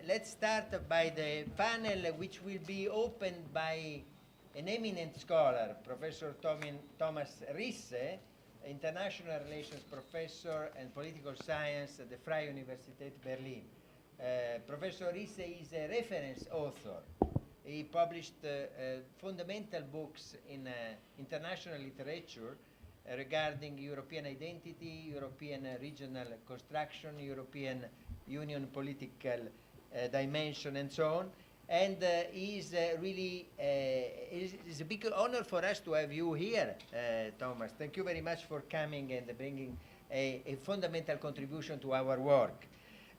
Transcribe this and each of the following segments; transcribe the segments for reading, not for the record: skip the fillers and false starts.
Let's start by the panel, which will be opened by an eminent scholar, Professor Thomas Risse, international relations professor and political science at the Freie Universität Berlin. Professor Risse is a reference author. He published fundamental books in international literature regarding European identity, European regional construction, European Union political dimension, and so on. And it's a big honor for us to have you here, Thomas. Thank you very much for coming and bringing a fundamental contribution to our work.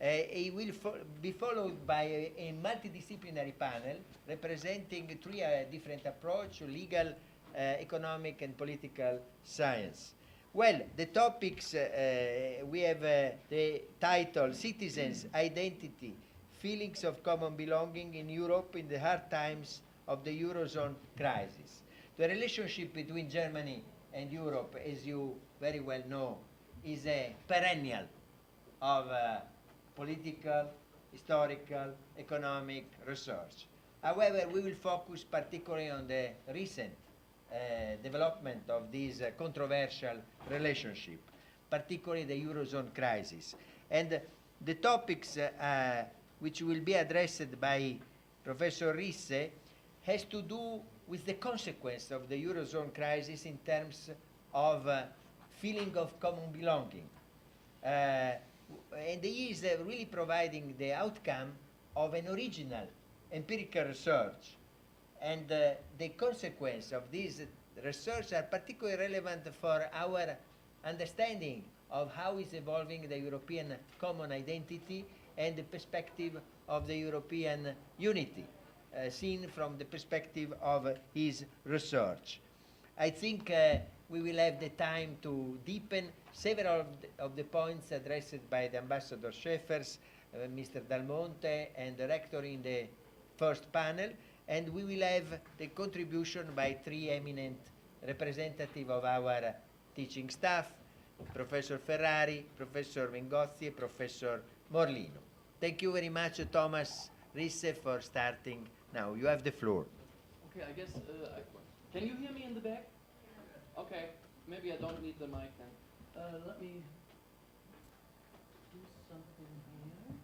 It will be followed by a multidisciplinary panel representing three different approaches: legal, economic, and political science. Well, the topics, we have the title, Citizens, Identity, Feelings of Common Belonging in Europe in the Hard Times of the Eurozone Crisis. The relationship between Germany and Europe, as you very well know, is a perennial of political, historical, economic research. However, we will focus particularly on the recent development of this controversial relationship, particularly the Eurozone crisis. And the topics which will be addressed by Professor Risse has to do with the consequence of the Eurozone crisis in terms of feeling of common belonging. And he is really providing the outcome of an original empirical research. And the consequence of this research are particularly relevant for our understanding of how is evolving the European common identity and the perspective of the European unity, seen from the perspective of his research. I think we will have the time to deepen several of the points addressed by the Ambassador Schäfers, Mr. Dalmonte, and the rector in the first panel, and we will have the contribution by three eminent representatives of our teaching staff, Professor Ferrari, Professor Mengozzi, and Professor Morlino. Thank you very much, Thomas Risse, for starting now. You have the floor. Okay, I guess, can you hear me in the back? Okay, maybe I don't need the mic then. Let me do something here.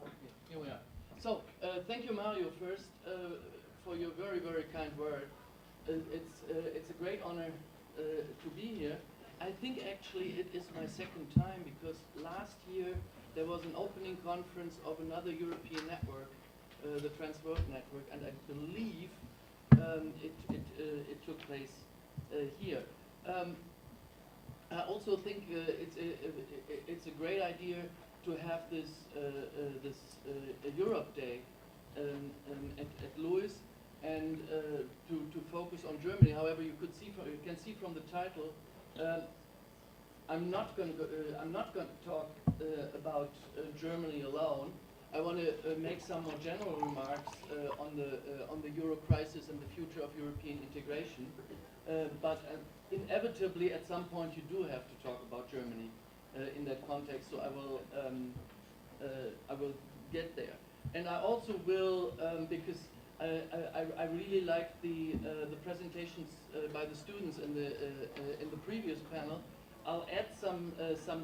Okay, here we are. So, thank you, Mario, first, for your very, very kind word. It's a great honor to be here. I think actually it is my second time, because last year there was an opening conference of another European network, the Transworld Network, and I believe it took place here. I also think it's a great idea to have this Europe Day at LUISS, and to focus on Germany. However, you can see from the title, I'm not going to talk about Germany alone. I want to make some more general remarks on the Euro crisis and the future of European integration. But inevitably, at some point, you do have to talk about Germany in that context. So I will get there, and I also will because I really like the presentations by the students in the previous panel. I'll add some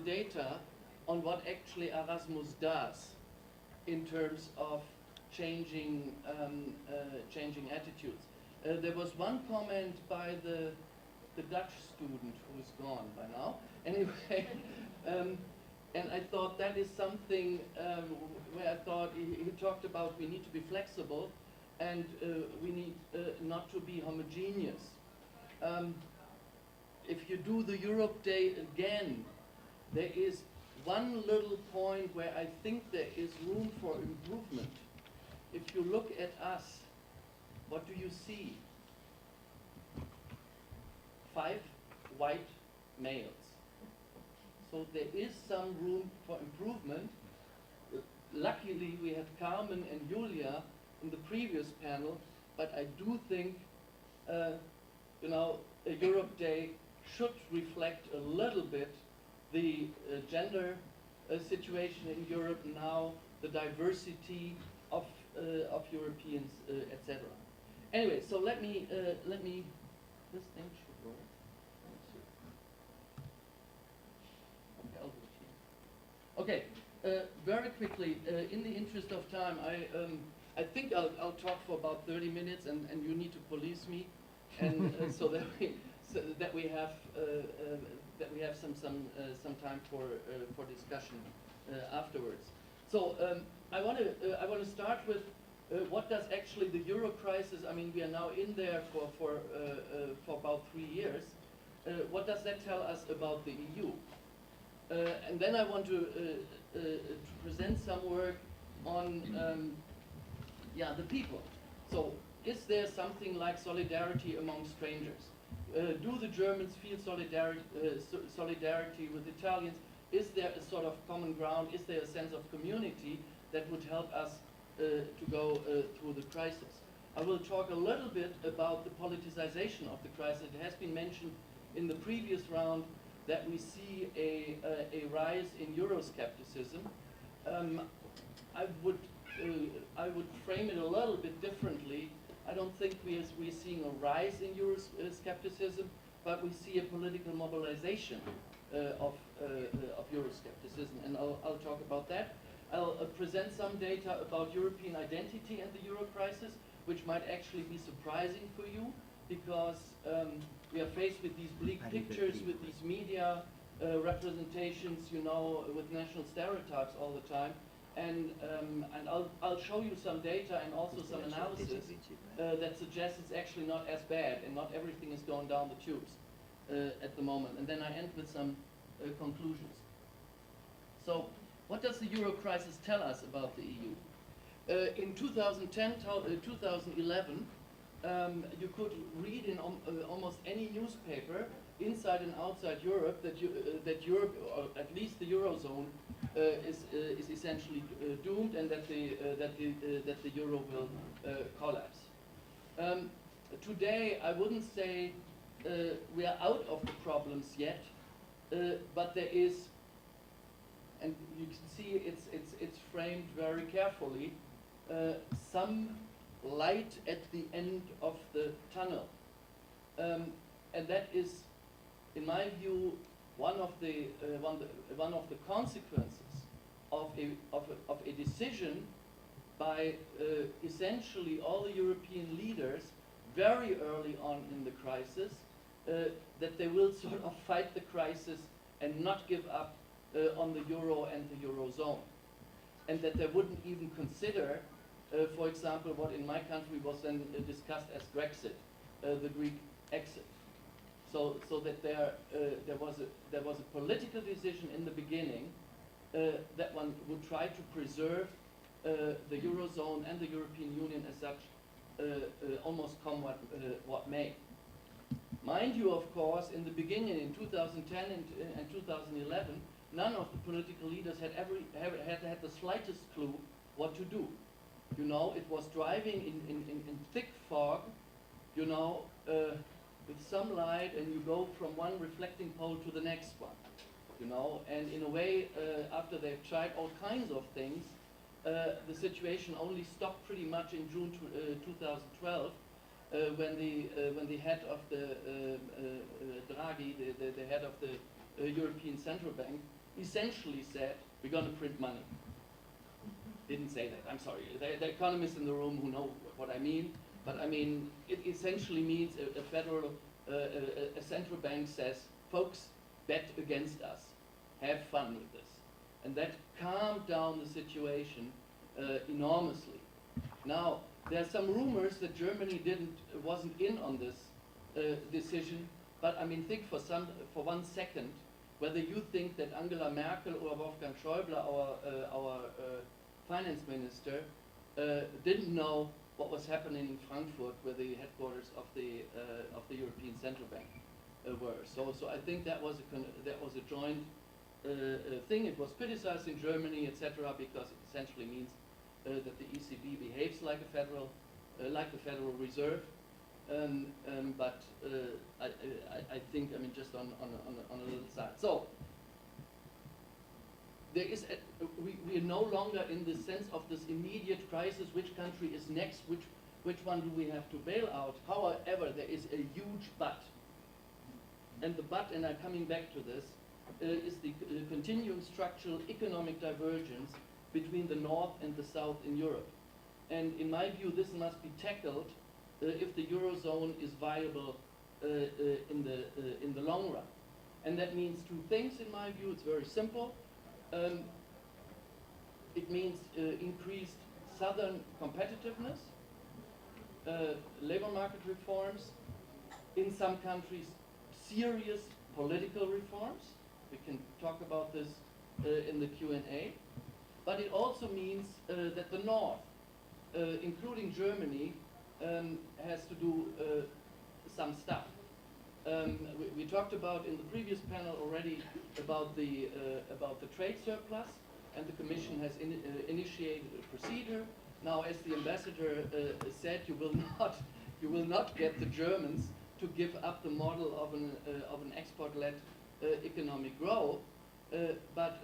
data on what actually Erasmus does in terms of changing attitudes. There was one comment by the Dutch student who is gone by now. Anyway, and I thought that is something where I thought he talked about we need to be flexible, and we need not to be homogeneous. If you do the Europe Day again, there is one little point where I think there is room for improvement. If you look at us, what do you see? 5 white males. So there is some room for improvement. Luckily, we have Carmen and Julia in the previous panel, but I do think, you know, a Europe Day should reflect a little bit the gender situation in Europe now, the diversity of Europeans, etc. Anyway, so let me, this thing should work. Okay, very quickly, in the interest of time, I think I'll talk for about 30 minutes, and you need to police me, and so that we have some time for discussion afterwards. So I want to start with what does actually the Euro crisis? I mean, we are now in there for about 3 years. What does that tell us about the EU? And then I want to present some work on the people. So is there something like solidarity among strangers? Do the Germans feel solidarity with Italians? Is there a sort of common ground? Is there a sense of community that would help us to go through the crisis? I will talk a little bit about the politicization of the crisis. It has been mentioned in the previous round that we see a rise in Euroscepticism. I would frame it a little bit differently. I don't think we're seeing a rise in Euroscepticism, but we see a political mobilization of Euroscepticism, and I'll talk about that. I'll present some data about European identity and the Euro crisis, which might actually be surprising for you, because we are faced with these bleak pictures, with these media representations, you know, with national stereotypes all the time. And I'll show you some data and also some analysis that suggests it's actually not as bad and not everything is going down the tubes at the moment. And then I end with some conclusions. So what does the Euro crisis tell us about the EU? In 2010, 2011, you could read in almost any newspaper inside and outside Europe that Europe, or at least the Eurozone, is essentially doomed, and that the euro will collapse. Today, I wouldn't say we are out of the problems yet, but there is, and you can see it's framed very carefully, some light at the end of the tunnel, and that is, in my view, one of the consequences of a decision by essentially all the European leaders very early on in the crisis, that they will sort of fight the crisis and not give up on the euro and the eurozone, and that they wouldn't even consider, for example, what in my country was then discussed as Brexit, the Greek exit. So that there was a political decision in the beginning that one would try to preserve the Eurozone and the European Union as such, almost come what may. Mind you, of course, in the beginning, in 2010 and 2011, none of the political leaders had had the slightest clue what to do. You know, it was driving in thick fog, you know, with some light, and you go from one reflecting pole to the next one, you know, and in a way, after they've tried all kinds of things, the situation only stopped pretty much in June 2012, when the head of the Draghi, the head of the European Central Bank, essentially said, "We're going to print money." Didn't say that, I'm sorry. The economists in the room who know what I mean, but I mean, it essentially means a central bank says, "Folks, bet against us. Have fun with this." And that calmed down the situation enormously. Now, there are some rumors that Germany wasn't in on this decision, but I mean, think for 1 second whether you think that Angela Merkel or Wolfgang Schäuble, our finance minister, didn't know what was happening in Frankfurt, where the headquarters of the European Central Bank were. So I think that was a joint thing. It was criticized in Germany, etc., because it essentially means that the ECB behaves like a federal, like the Federal Reserve. But I think, I mean, just on a little side. So there is we are no longer in the sense of this immediate crisis. Which country is next? Which one do we have to bail out? However, there is a huge but. And the but, and I'm coming back to this, is the continuing structural economic divergence between the North and the South in Europe. And in my view, this must be tackled if the Eurozone is viable in the long run. And that means two things in my view. It's very simple. It means increased southern competitiveness, labor market reforms, in some countries serious political reforms. We can talk about this in the Q&A. But it also means that the North, including Germany, has to do some stuff. We talked about in the previous panel already about the trade surplus, and the Commission has initiated a procedure. Now, as the ambassador said, you will not get the Germans to give up the model of an export-led economic growth. But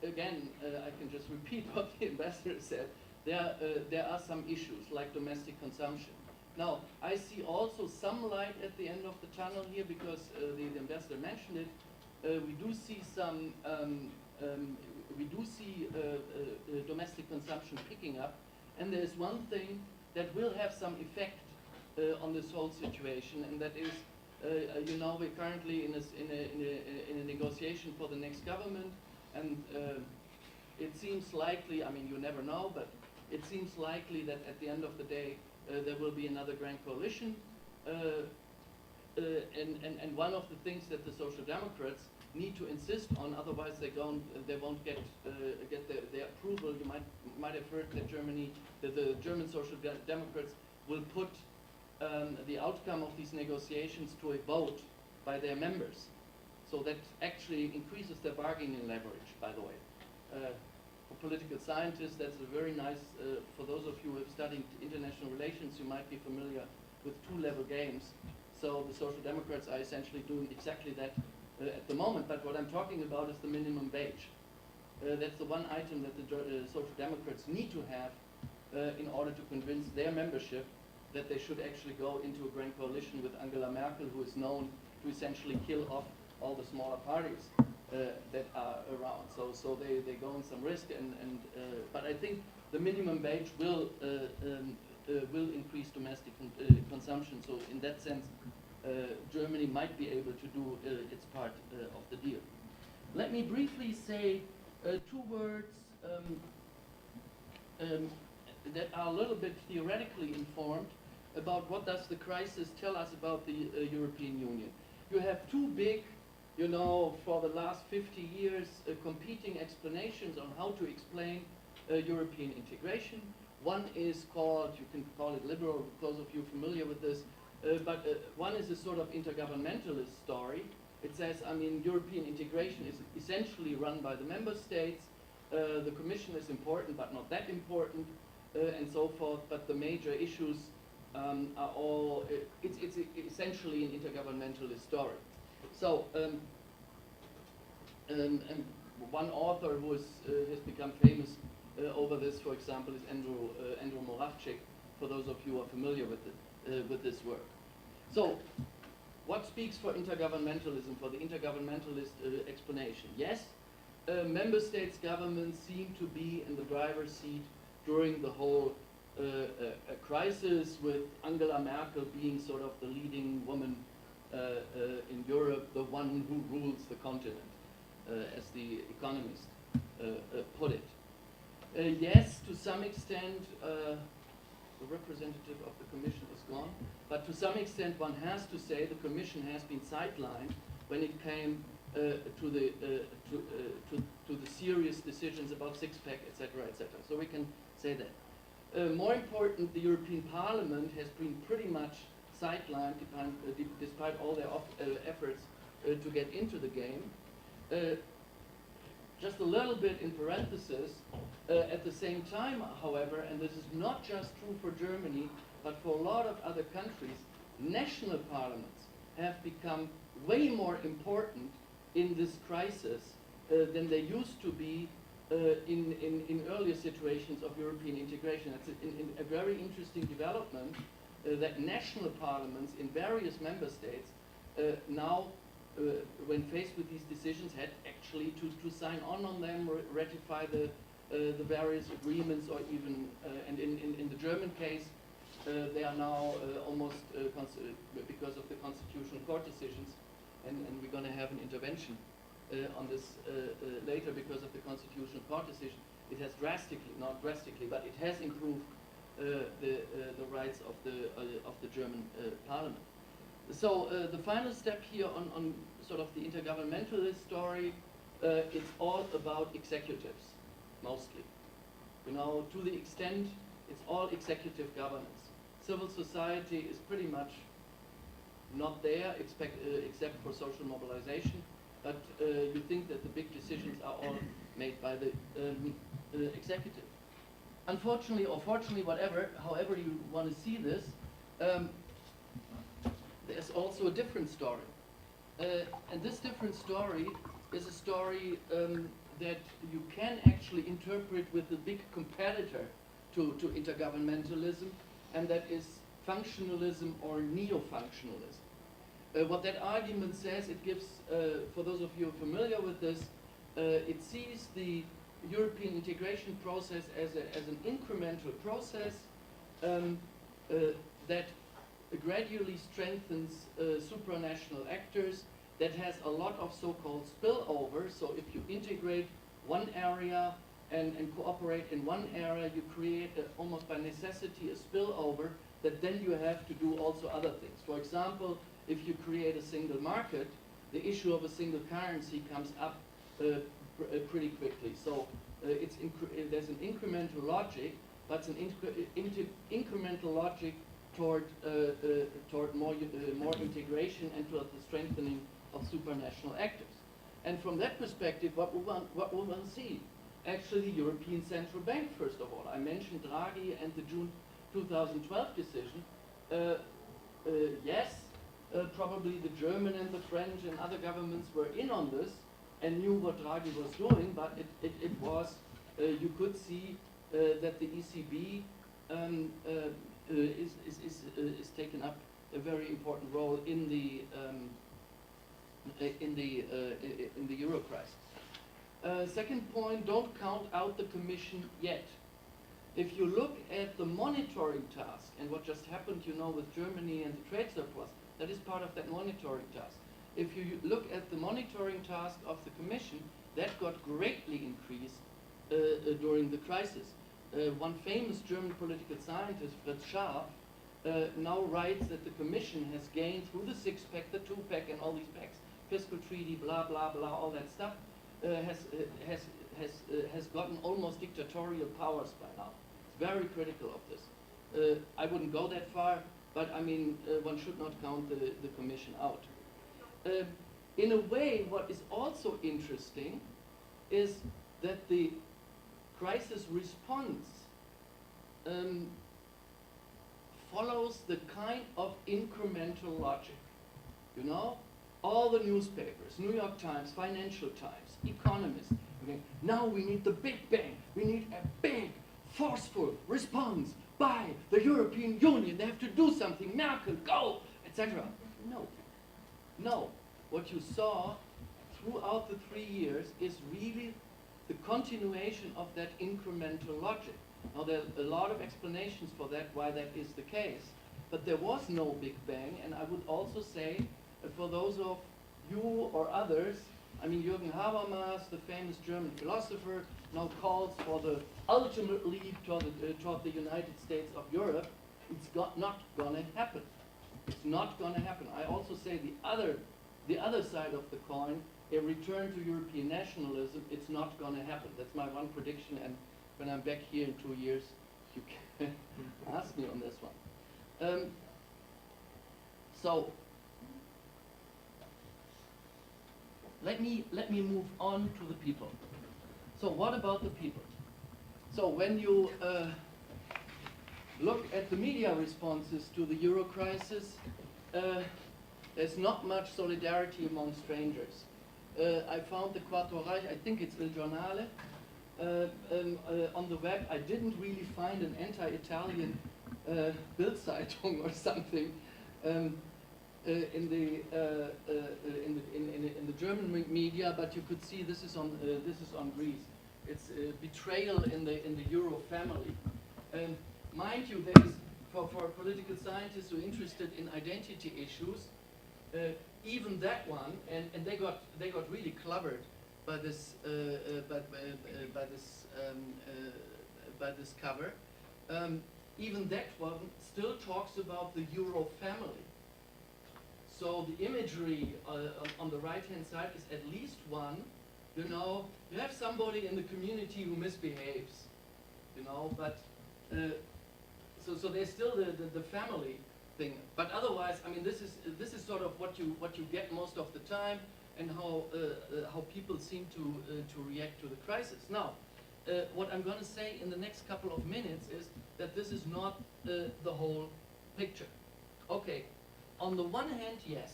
again, I can just repeat what the ambassador said. There are some issues like domestic consumption. Now, I see also some light at the end of the tunnel here because the ambassador mentioned it. We do see some, domestic consumption picking up, and there is one thing that will have some effect on this whole situation, and that is, you know, we're currently in a negotiation for the next government, and it seems likely, I mean, you never know, but it seems likely that at the end of the day, there will be another grand coalition, and one of the things that the Social Democrats need to insist on, otherwise they won't get their approval. You might have heard that the German Social Democrats will put the outcome of these negotiations to a vote by their members. So that actually increases their bargaining leverage, by the way. For political scientists, that's a very nice, for those of you who have studied international relations, you might be familiar with two-level games. So the Social Democrats are essentially doing exactly that at the moment, but what I'm talking about is the minimum wage. That's the one item that the Social Democrats need to have in order to convince their membership that they should actually go into a grand coalition with Angela Merkel, who is known to essentially kill off all the smaller parties that are around. So they go on some risk, but I think the minimum wage will increase domestic consumption. So in that sense, Germany might be able to do its part of the deal. Let me briefly say two words that are a little bit theoretically informed about what does the crisis tell us about the European Union. You have two big, you know, for the last 50 years, competing explanations on how to explain European integration. One is called, you can call it liberal, those of you familiar with this, but one is a sort of intergovernmentalist story. It says, I mean, European integration is essentially run by the member states. The Commission is important, but not that important, and so forth. But the major issues are all, it's essentially an intergovernmentalist story. So, and one author who has become famous over this, for example, is Andrew Moravcsik, for those of you who are familiar with this work. So, what speaks for intergovernmentalism, for the intergovernmentalist explanation? Yes, member states' governments seem to be in the driver's seat during the whole crisis, with Angela Merkel being sort of the leading woman in Europe, the one who rules the continent, as the Economist put it. Yes, to some extent, the representative of the Commission is gone, but to some extent one has to say the Commission has been sidelined when it came to the serious decisions about six-pack, etc., etc. So we can say that. More important, the European Parliament has been pretty much sidelined despite all their efforts to get into the game. Just a little bit in parenthesis, At the same time, however, and this is not just true for Germany, but for a lot of other countries, national parliaments have become way more important in this crisis than they used to be in earlier situations of European integration. It's a very interesting development that national parliaments in various member states now, when faced with these decisions, had actually to sign on them, ratify the various agreements, or even, and in the German case, they are now almost, because of the Constitutional Court decisions, and we're going to have an intervention on this later because of the Constitutional Court decision. It has drastically, not drastically, but it has improved the rights of the German Parliament. So the final step here on sort of the intergovernmentalist story, it's all about executives, mostly. You know, to the extent it's all executive governance. Civil society is pretty much not there, except for social mobilization. But you think that the big decisions are all made by the executive. Unfortunately, or fortunately, however you want to see this, there's also a different story. And this different story is a story that you can actually interpret with the big competitor to intergovernmentalism, and that is functionalism or neo-functionalism. What that argument says, it gives, for those of you familiar with this, it sees the European integration process as an incremental process that gradually strengthens supranational actors, that has a lot of so-called spillover. So if you integrate one area and cooperate in one area, you create almost by necessity a spillover that then you have to do also other things. For example, if you create a single market, the issue of a single currency comes up pretty quickly. So there's an incremental logic, but it's an incremental logic toward more integration and toward the strengthening of supranational actors. And from that perspective, what we want to see? Actually, European Central Bank, first of all. I mentioned Draghi and the June 2012 decision. Yes, probably the German and the French and other governments were in on this and knew what Draghi was doing, but it was, you could see that the ECB is taking up a very important role in the euro crisis. Second point, don't count out the Commission yet. If you look at the monitoring task and what just happened, you know, with Germany and the trade surplus, that is part of that monitoring task. If you look at the monitoring task of the Commission, that got greatly increased during the crisis. One famous German political scientist, Fritz Scharf, now writes that the Commission has gained through the six-pack, the two-pack, and all these packs, fiscal treaty, blah, blah, blah, all that stuff, has gotten almost dictatorial powers by now. It's very critical of this. I wouldn't go that far, but I mean, one should not count the Commission out. In a way, what is also interesting is that the crisis response follows the kind of incremental logic. You know, all the newspapers, New York Times, Financial Times, Economist, okay, now we need the big bang. We need a big, forceful response by the European Union. They have to do something. Merkel, go, etc. No. No. What you saw throughout the 3 years is really the continuation of that incremental logic. Now, there are a lot of explanations for that, why that is the case. But there was no Big Bang, and I would also say, for those of you or others, I mean, Jürgen Habermas, the famous German philosopher, now calls for the ultimate leap toward the United States of Europe. It's not going to happen. It's not going to happen. I also say the other side of the coin, a return to European nationalism, it's not going to happen. That's my one prediction, and when I'm back here in 2 years, you can ask me on this one. So, let me move on to the people. So what about the people? So when you look at the media responses to the Euro crisis, there's not much solidarity among strangers. I found the Quarto Reich, I think it's Il Giornale, on the web. I didn't really find an anti-Italian Bildzeitung or something in the German media, but you could see this is on Greece. It's betrayal in the Euro family. Mind you, there is for political scientists who are interested in identity issues, even that one, and they got really clobbered by this by this cover. Even that one still talks about the Euro family. So the imagery on the right-hand side is at least one. You know, you have somebody in the community who misbehaves. You know, but so there's still the family thing. But otherwise, I mean, this is sort of what you get most of the time, and how people seem to react to the crisis. Now, what I'm going to say in the next couple of minutes is that this is not the whole picture. Okay, on the one hand, yes,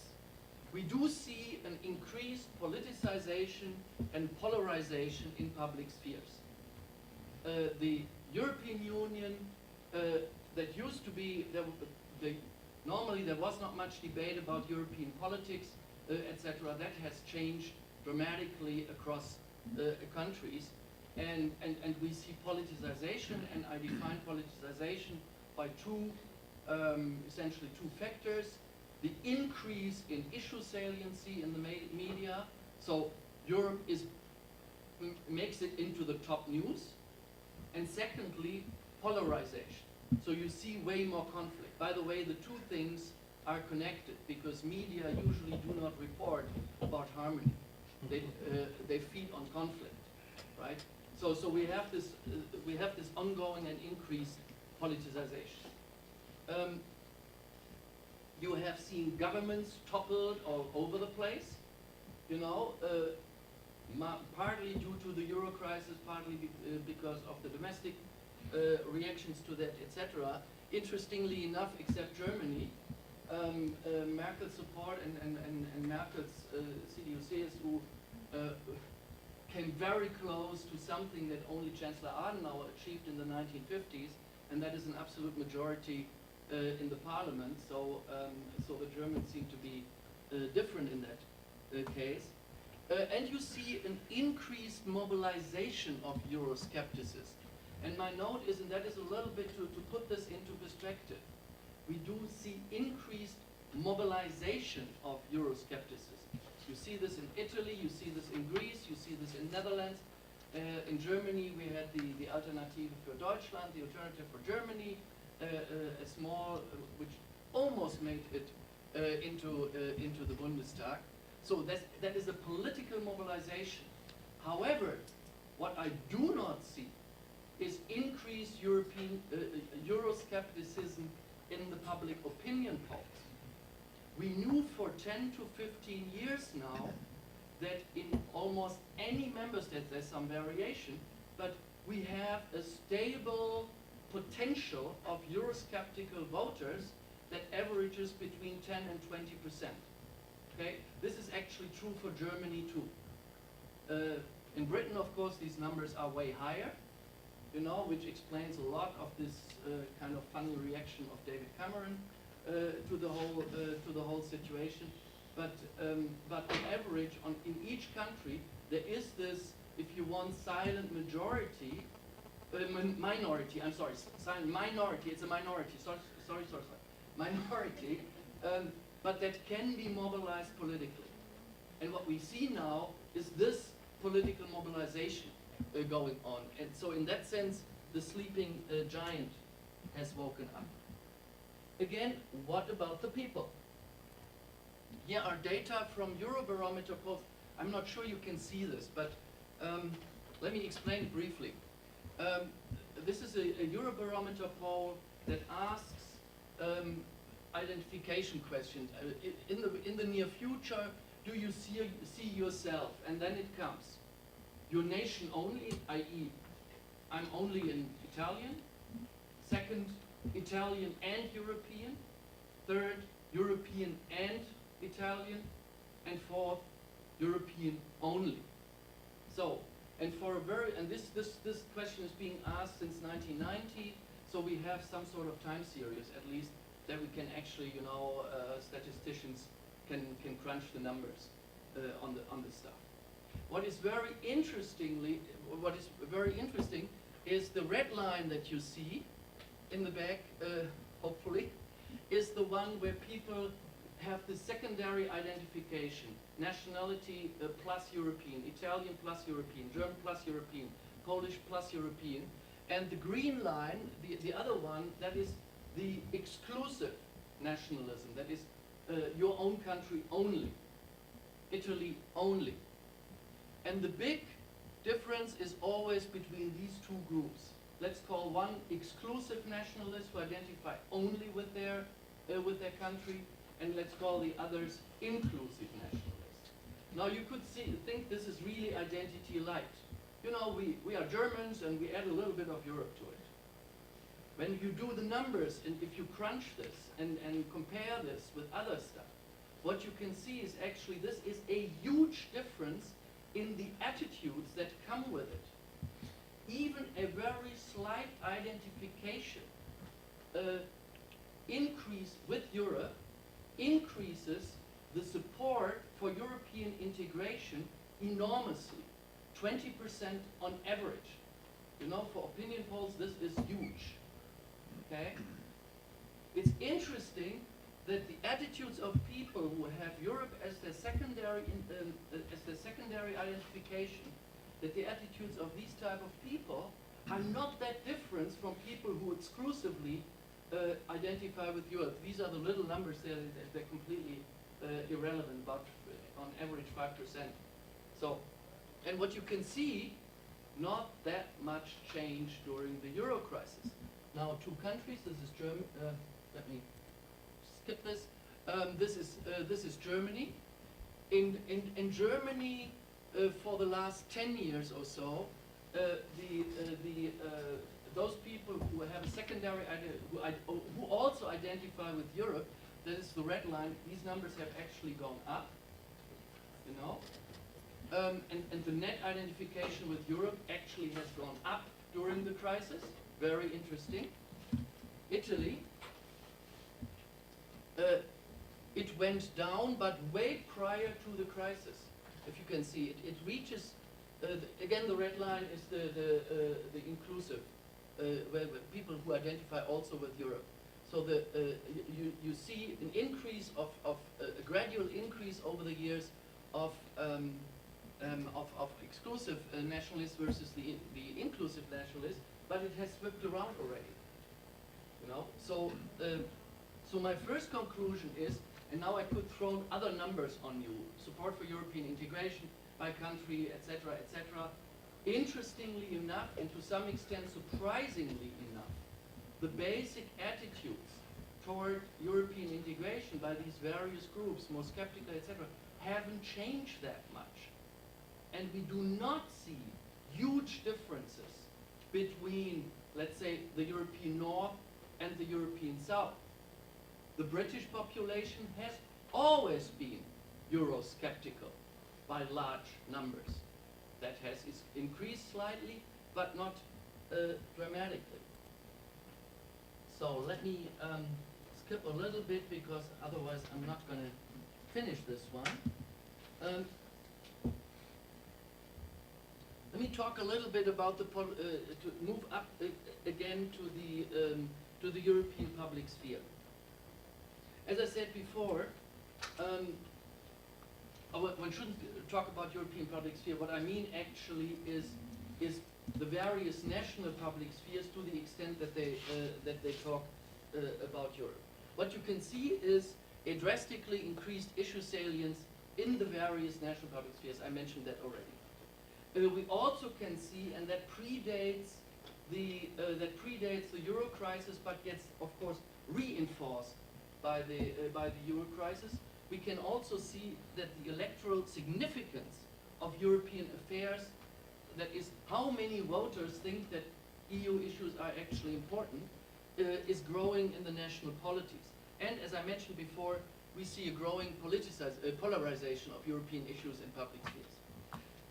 we do see an increased politicization and polarization in public spheres. The European Union, that used to be, normally there was not much debate about European politics, etc. That has changed dramatically across countries. And we see politicization, and I define politicization by essentially two factors. The increase in issue saliency in the media, so Europe makes it into the top news. And secondly, polarization. So you see way more conflict. By the way, the two things are connected, because media usually do not report about harmony. They feed on conflict, right? So we have this ongoing and increased politicization. You have seen governments toppled all over the place, you know, partly due to the Euro crisis, partly because of the domestic reactions to that, etc. Interestingly enough, except Germany, Merkel's support and Merkel's CDU-CSU came very close to something that only Chancellor Adenauer achieved in the 1950s, and that is an absolute majority in the parliament. So the Germans seem to be different in that case. And you see an increased mobilization of Euroscepticism. And my note is, and that is a little bit to put this into perspective, we do see increased mobilization of Euroscepticism. You see this in Italy, you see this in Greece, you see this in Netherlands. In Germany, we had the Alternative für Deutschland, the Alternative for Germany, a small, which almost made it into the Bundestag. So that is a political mobilization. However, what I do not see is increased European Euroscepticism in the public opinion polls. We knew for 10 to 15 years now that in almost any member state, there's some variation, but we have a stable potential of Eurosceptical voters that averages between 10 and 20%. Okay? This is actually true for Germany too. In Britain, of course, these numbers are way higher, you know, which explains a lot of this kind of funny reaction of David Cameron to the whole situation. But on average, in each country, there is this, if you want, silent majority, minority. I'm sorry, silent minority. It's a minority. Sorry. Minority, but that can be mobilized politically. And what we see now is this political mobilization going on. And so, in that sense, the sleeping giant has woken up. Again, what about the people? Here are data from Eurobarometer polls. I'm not sure you can see this, but let me explain it briefly. This is a Eurobarometer poll that asks identification questions. In the near future, do you see yourself? And then it comes. Your nation only, i.e. I'm only an Italian. Second, Italian and European. Third, European and Italian. And fourth, European only. So, and for a very, and this question is being asked since 1990, so we have some sort of time series at least that we can actually, you know, statisticians can crunch the numbers on the stuff. What is very interesting is the red line that you see in the back, hopefully, is the one where people have the secondary identification, nationality plus European, Italian plus European, German plus European, Polish plus European, and the green line, the other one, that is the exclusive nationalism, that is your own country only, Italy only. And the big difference is always between these two groups. Let's call one exclusive nationalists who identify only with their country, and let's call the others inclusive nationalists. Now you could think this is really identity light. You know, we are Germans and we add a little bit of Europe to it. When you do the numbers, and if you crunch this and compare this with other stuff, what you can see is actually this is a huge difference in the attitudes that come with it. Even a very slight identification increase with Europe increases the support for European integration enormously, 20% on average. You know, for opinion polls, this is huge. Okay? It's interesting that the attitudes of people who have Europe as their secondary identification, that the attitudes of these type of people are not that different from people who exclusively identify with Europe. These are the little numbers there; they're completely irrelevant, but on average 5%. So, and what you can see, not that much change during the Euro crisis. Now, two countries. This is Germany. Let me skip this. This is Germany. In Germany, for the last 10 years or so, those people who have a secondary who also identify with Europe, that is the red line. These numbers have actually gone up. You know, and the net identification with Europe actually has gone up during the crisis. Very interesting. Italy. It went down, but way prior to the crisis. If you can see, it reaches, again the red line is the inclusive, where people who identify also with Europe. So you see an increase of a gradual increase over the years of exclusive nationalists versus the inclusive nationalists, but it has swept around already. You know, so my first conclusion is, and now I could throw other numbers on you: support for European integration by country, etc., etc. Interestingly enough, and to some extent surprisingly enough, the basic attitudes toward European integration by these various groups, more skeptical, etc., haven't changed that much. And we do not see huge differences between, let's say, the European North and the European South. The British population has always been Eurosceptical by large numbers. That has increased slightly, but not dramatically. So let me skip a little bit, because otherwise I'm not going to finish this one. Let me talk a little bit about the to move up again to the European public sphere. As I said before, one shouldn't talk about European public sphere. What I mean actually is the various national public spheres, to the extent that they talk about Europe. What you can see is a drastically increased issue salience in the various national public spheres. I mentioned that already. We also can see, and that predates the Euro crisis, but gets, of course, reinforced by the Euro crisis. We can also see that the electoral significance of European affairs, that is, how many voters think that EU issues are actually important, is growing in the national polities. And as I mentioned before, we see a growing polarization of European issues in public spheres.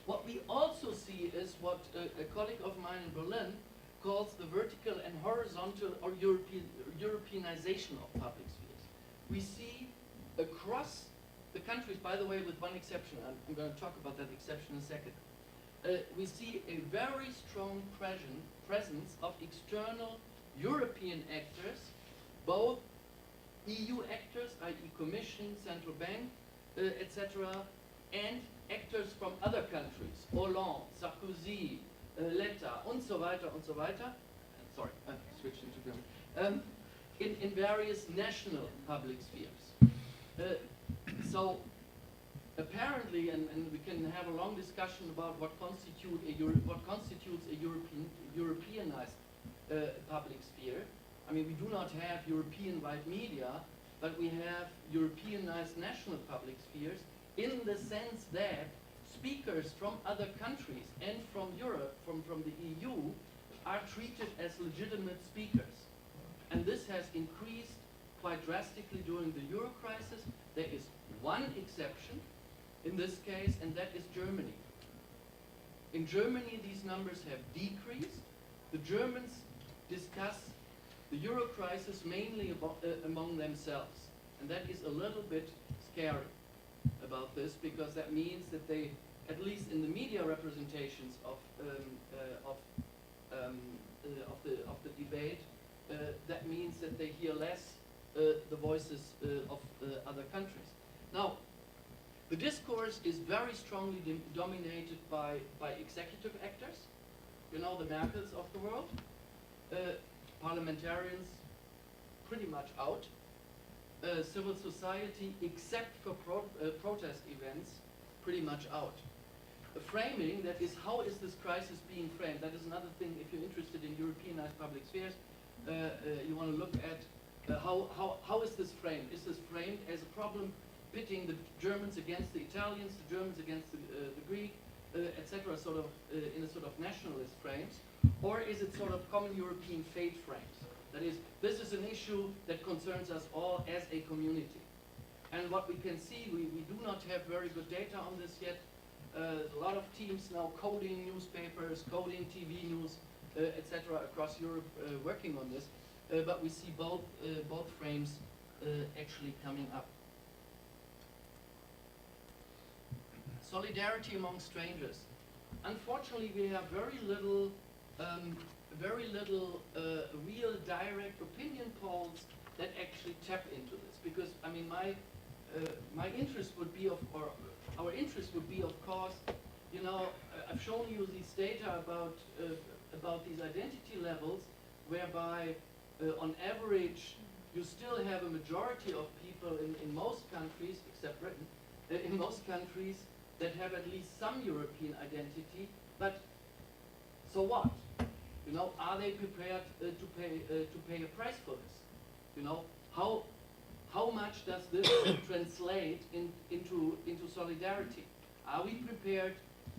What we also see is what a colleague of mine in Berlin calls the vertical and horizontal or Europeanization of public spheres. We see across the countries, by the way, with one exception, I'm going to talk about that exception in a second, we see a very strong presence of external European actors, both EU actors, i.e. Commission, Central Bank, etc., and actors from other countries, Hollande, Sarkozy, Letta, and so weiter. Sorry, I switched into German. In various national public spheres. So apparently, and we can have a long discussion about what constitutes a Europeanized public sphere. I mean, we do not have European-wide media, but we have Europeanized national public spheres in the sense that speakers from other countries and from Europe, from the EU, are treated as legitimate speakers. And this has increased quite drastically during the Euro crisis. There is one exception in this case, and that is Germany. In Germany, these numbers have decreased. The Germans discuss the Euro crisis mainly among themselves. And that is a little bit scary about this, because that means that they, at least in the media representations of the debate, that means that they hear less the voices of other countries. Now, the discourse is very strongly dominated by executive actors, you know, the Merkels of the world, parliamentarians pretty much out, civil society, except for protest events, pretty much out. A framing, that is, how is this crisis being framed? That is another thing, if you're interested in Europeanized public spheres, you want to look at how is this framed? Is this framed as a problem pitting the Germans against the Italians, the Germans against the Greek, etc., sort of in a sort of nationalist frames, or is it sort of common European fate frames? That is, this is an issue that concerns us all as a community. And what we can see, we do not have very good data on this yet. A lot of teams now coding newspapers, coding TV news, etc., across Europe working on this. But we see both frames actually coming up. Solidarity among strangers. Unfortunately, we have very little real direct opinion polls that actually tap into this. Because I mean, my interest would be or our interest would be, of course, you know, I've shown you these data about these identity levels, whereby on average you still have a majority of people in most countries, except Britain, in most countries that have at least some European identity. But so what? You know, are they prepared to pay a price for this? You know, how much does this translate into solidarity? Are we prepared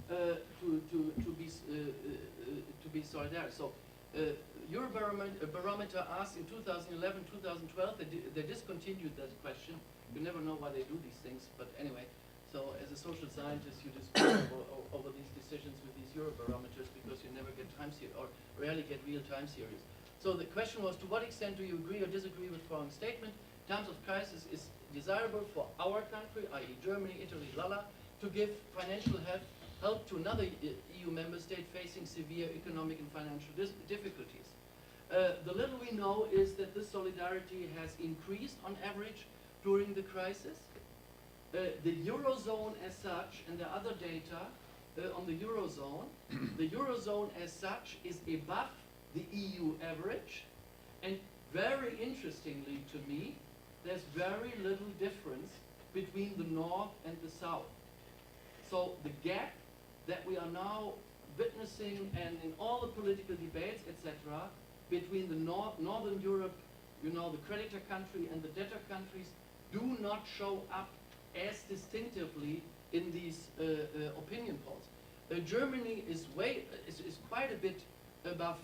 to be solidary? So, Eurobarometer asked in 2011, 2012. They discontinued that question. You never know why they do these things, but anyway. So, as a social scientist, you discuss over these decisions with these Eurobarometers because you never get time series or rarely get real time series. So the question was, to what extent do you agree or disagree with following statement? Times of crisis is desirable for our country, i.e. Germany, Italy, to give financial help to another EU member state facing severe economic and financial difficulties. The little we know is that this solidarity has increased on average during the crisis. The Eurozone as such, and the other data on the Eurozone as such is above the EU average, and very interestingly to me, there's very little difference between the North and the South. So the gap that we are now witnessing, and in all the political debates, etc., between the Northern Europe, you know, the creditor country and the debtor countries, do not show up as distinctively in these opinion polls. Germany is quite a bit above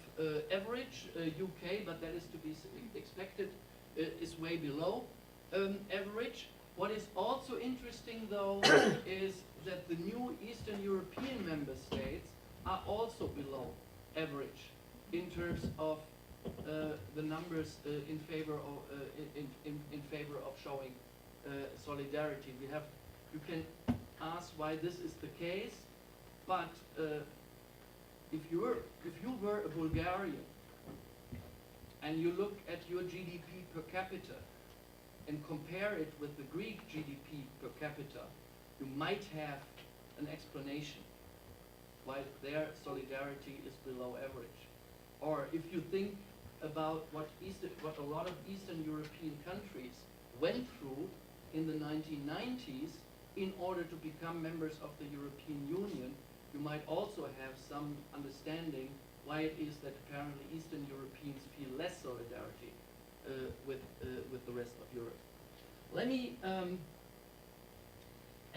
average. UK, but that is to be expected, is way below average. What is also interesting, though, is that the new Eastern European member states are also below average in terms of the numbers in favor of showing solidarity. You can ask why this is the case, but if you were a Bulgarian and you look at your GDP per capita and compare it with the Greek GDP per capita, you might have an explanation why their solidarity is below average. Or if you think about what a lot of Eastern European countries went through in the 1990s in order to become members of the European Union, you might also have some understanding why it is that apparently Eastern Europeans feel less solidarity with the rest of Europe. Let me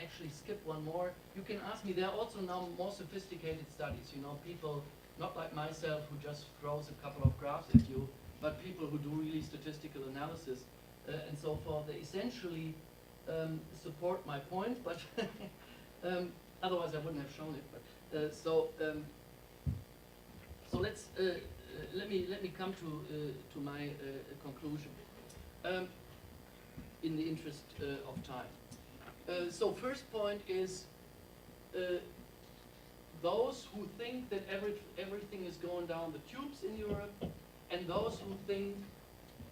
actually skip one more. You can ask me, there are also now more sophisticated studies, you know, people not like myself who just throws a couple of graphs at you, but people who do really statistical analysis and so forth. They essentially support my point, but otherwise I wouldn't have shown it. But so let's let me come to my conclusion in the interest of time. So first point is those who think that everything is going down the tubes in Europe, and those who think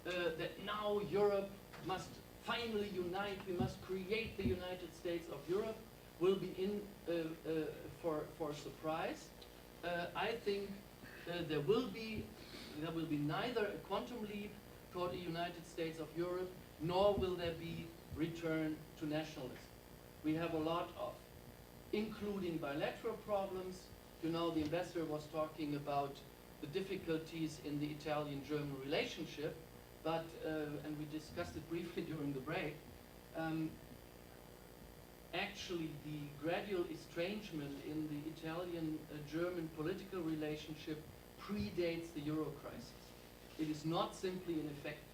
that now Europe must finally unite, we must create the United States of Europe, will be in for surprise. I think there will be neither a quantum leap toward the United States of Europe, nor will there be return to nationalism. We have a lot of, including bilateral problems. You know, the ambassador was talking about the difficulties in the Italian-German relationship, but, and we discussed it briefly during the break, actually the gradual estrangement in the Italian-German political relationship predates the Euro crisis. It is not simply an effect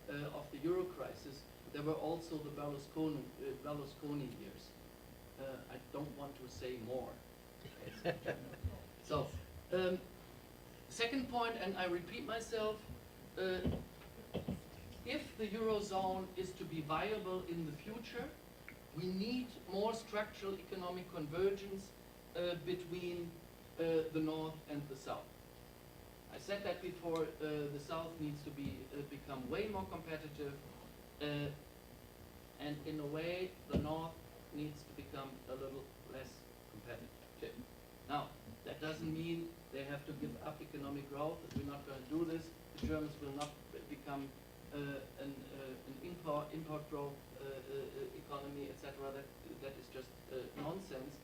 of the Euro crisis. There were also the Berlusconi years. I don't want to say more. So, second point, and I repeat myself, if the Eurozone is to be viable in the future, we need more structural economic convergence between the North and the South. I said that before, the South needs to become way more competitive, and in a way, the North needs to become a little less competitive. Now, that doesn't mean they have to give up economic growth. We're not going to do this. The Germans will not become an import growth economy, etc. That is just nonsense.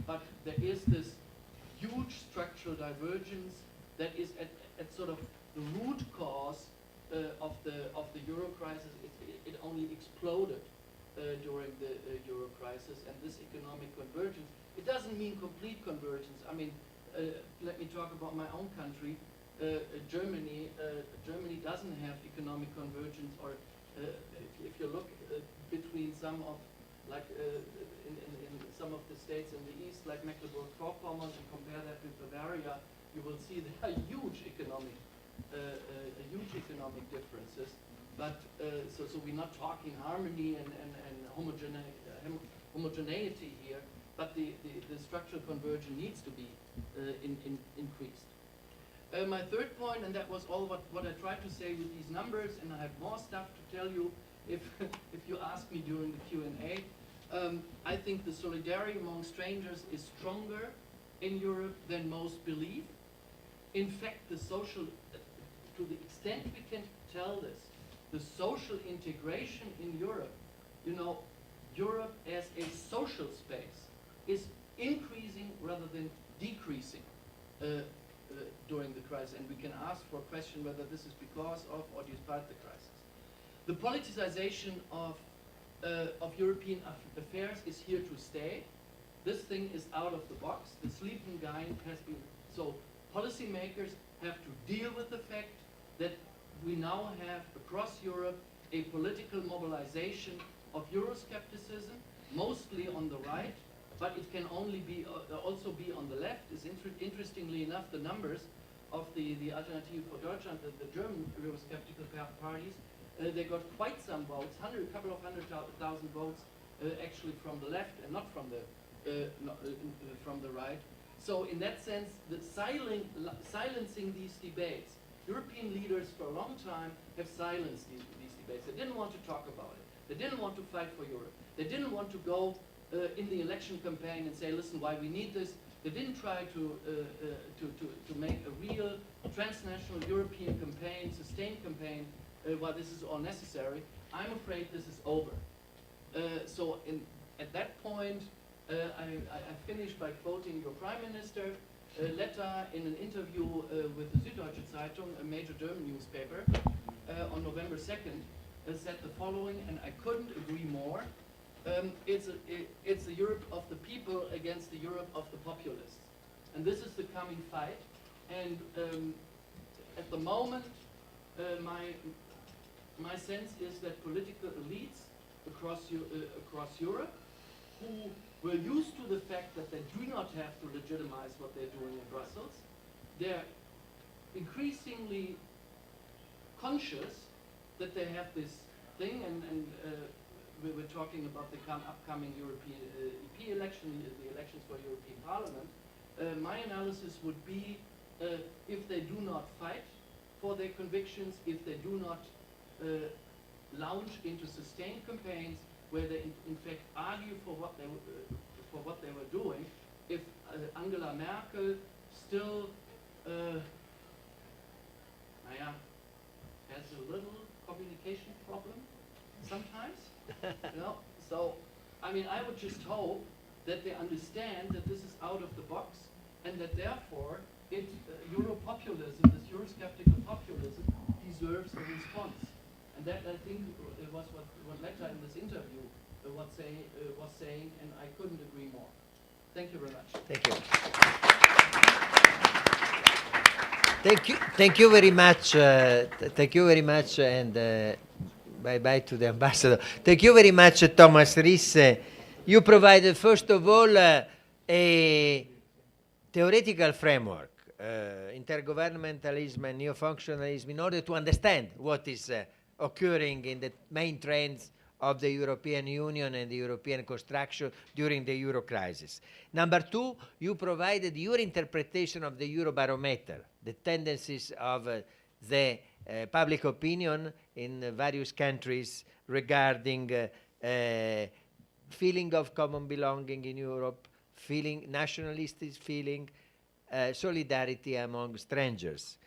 But there is this huge structural divergence that is at sort of the root cause of the Euro crisis. It only exploded during the Euro crisis, and this economic convergence, it doesn't mean complete convergence. I mean, let me talk about my own country, Germany. Germany doesn't have economic convergence, or if you look between some of, like in some of the states in the east, like Mecklenburg-Vorpommern, and compare that with Bavaria, you will see there are huge economic differences. But so we're not talking harmony and homogeneity here, but the structural convergence needs to be increased. My third point, and that was all what I tried to say with these numbers, and I have more stuff to tell you if you ask me during the Q&A. I think the solidarity among strangers is stronger in Europe than most believe. In fact, the social, to the extent we can tell this, the social integration in Europe, you know, Europe as a social space is increasing rather than decreasing during the crisis. And we can ask for a question whether this is because of or despite the crisis. The politicization of European affairs is here to stay. This thing is out of the box. The sleeping giant has been, so policymakers have to deal with the fact that we now have across Europe a political mobilization of Euroscepticism, mostly on the right, but it can only be also be on the left. Is interestingly enough, the numbers of the Alternative for Deutschland, the German Eurosceptical parties, they got quite some votes, a couple of 100,000 votes, actually from the left and not from the right. So in that sense, silencing these debates, European leaders for a long time have silenced these debates. They didn't want to talk about it. They didn't want to fight for Europe. They didn't want to go in the election campaign and say, listen, why we need this. They didn't try to make a real transnational European campaign, sustained campaign, while this is all necessary. I'm afraid this is over. So at that point, I finished by quoting your Prime Minister, letter in an interview with the Süddeutsche Zeitung, a major German newspaper, on November 2nd, said the following, and I couldn't agree more. It's the Europe of the people against the Europe of the populists. And this is the coming fight. And at the moment, my sense is that political elites across Europe, who were used to the fact that they do not have to legitimize what they're doing in Brussels, they're increasingly conscious that they have this thing, and we were talking about the upcoming European EP election, the elections for European Parliament. My analysis would be, if they do not fight for their convictions, if they do not launch into sustained campaigns where they in fact argue for what they were doing, if Angela Merkel still has a little communication problem sometimes, you know. So, I mean, I would just hope that they understand that this is out of the box, and that therefore Europopulism, this Eurosceptical populism, deserves a response. And that, I think, was what Letta in this interview was saying, and I couldn't agree more. Thank you very much. Thank you. Thank you very much. Thank you very much, and bye-bye to the ambassador. Thank you very much, Thomas Risse. You provided, first of all, a theoretical framework, intergovernmentalism and neo-functionalism, in order to understand what is occurring in the main trends of the European Union and the European construction during the Euro crisis. Number two, you provided your interpretation of the Eurobarometer, the tendencies of the public opinion in various countries regarding feeling of common belonging in Europe, nationalistic feeling, solidarity among strangers.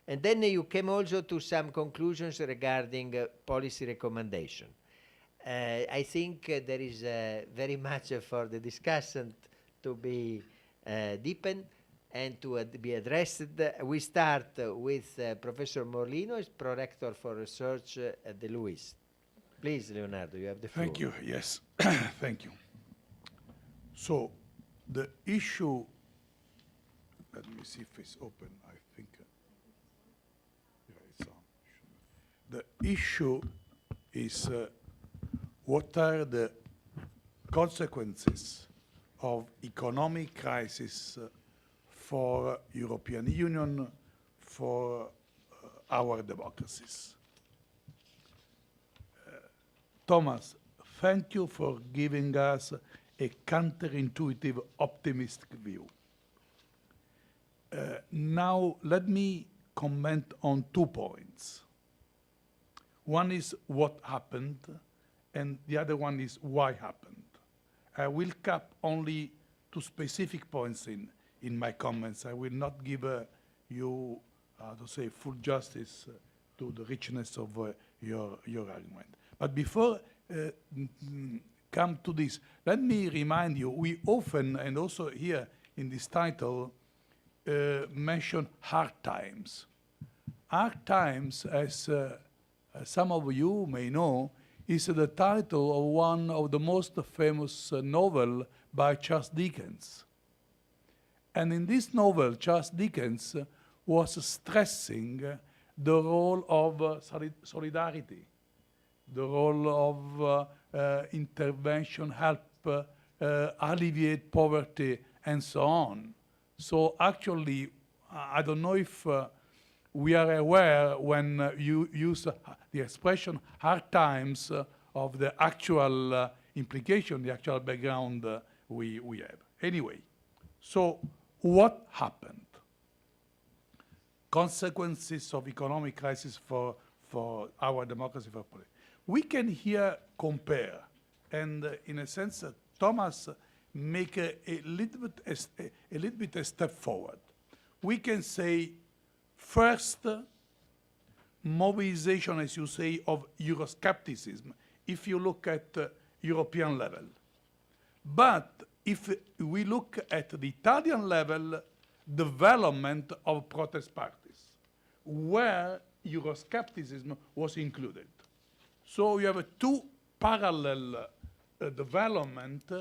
And then you came also to some conclusions regarding policy recommendation. I think there is very much for the discussion to be deepened and to be addressed. We start with Professor Morlino, is Prorector for Research at the LUISS. Please, Leonardo, you have the floor. Thank you, yes, thank you. So, the issue, let me see if it's open, I think. Yeah, it's on. The issue is what are the consequences of economic crisis for European Union, for our democracies. Thomas, thank you for giving us a counterintuitive, optimistic view. Now, let me comment on 2 points. One is what happened, and the other one is why happened. I will cap only 2 specific points in my comments. I will not give you, to say, full justice to the richness of your argument. But before come to this, let me remind you, we often, and also here in this title, mention hard times. Hard times, as some of you may know, is the title of one of the most famous novel by Charles Dickens. And in this novel, Charles Dickens was stressing the role of solidarity, the role of intervention, help alleviate poverty, and so on. So actually, I don't know if we are aware when you use the expression hard times of the actual implication, the actual background we have. Anyway, so what happened? Consequences of economic crisis for our democracy, for politics. We can here compare, and in a sense, Thomas make a little bit a step forward. We can say, first, mobilization, as you say, of Euroscepticism, if you look at European level. But if we look at the Italian level, development of protest parties, where Euroscepticism was included. So you have two parallel development,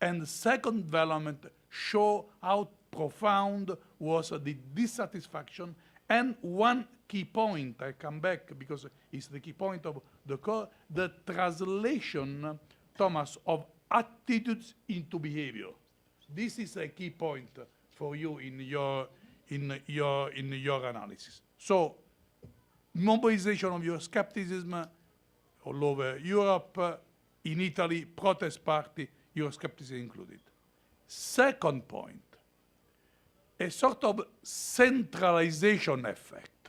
and the second development show how profound was the dissatisfaction. And one key point, I come back because it's the key point of the core, the translation, Thomas, of attitudes into behavior. This is a key point for you in your analysis. So, mobilization of Euroscepticism all over Europe, in Italy, protest party, Euroscepticism included. Second point, a sort of centralization effect.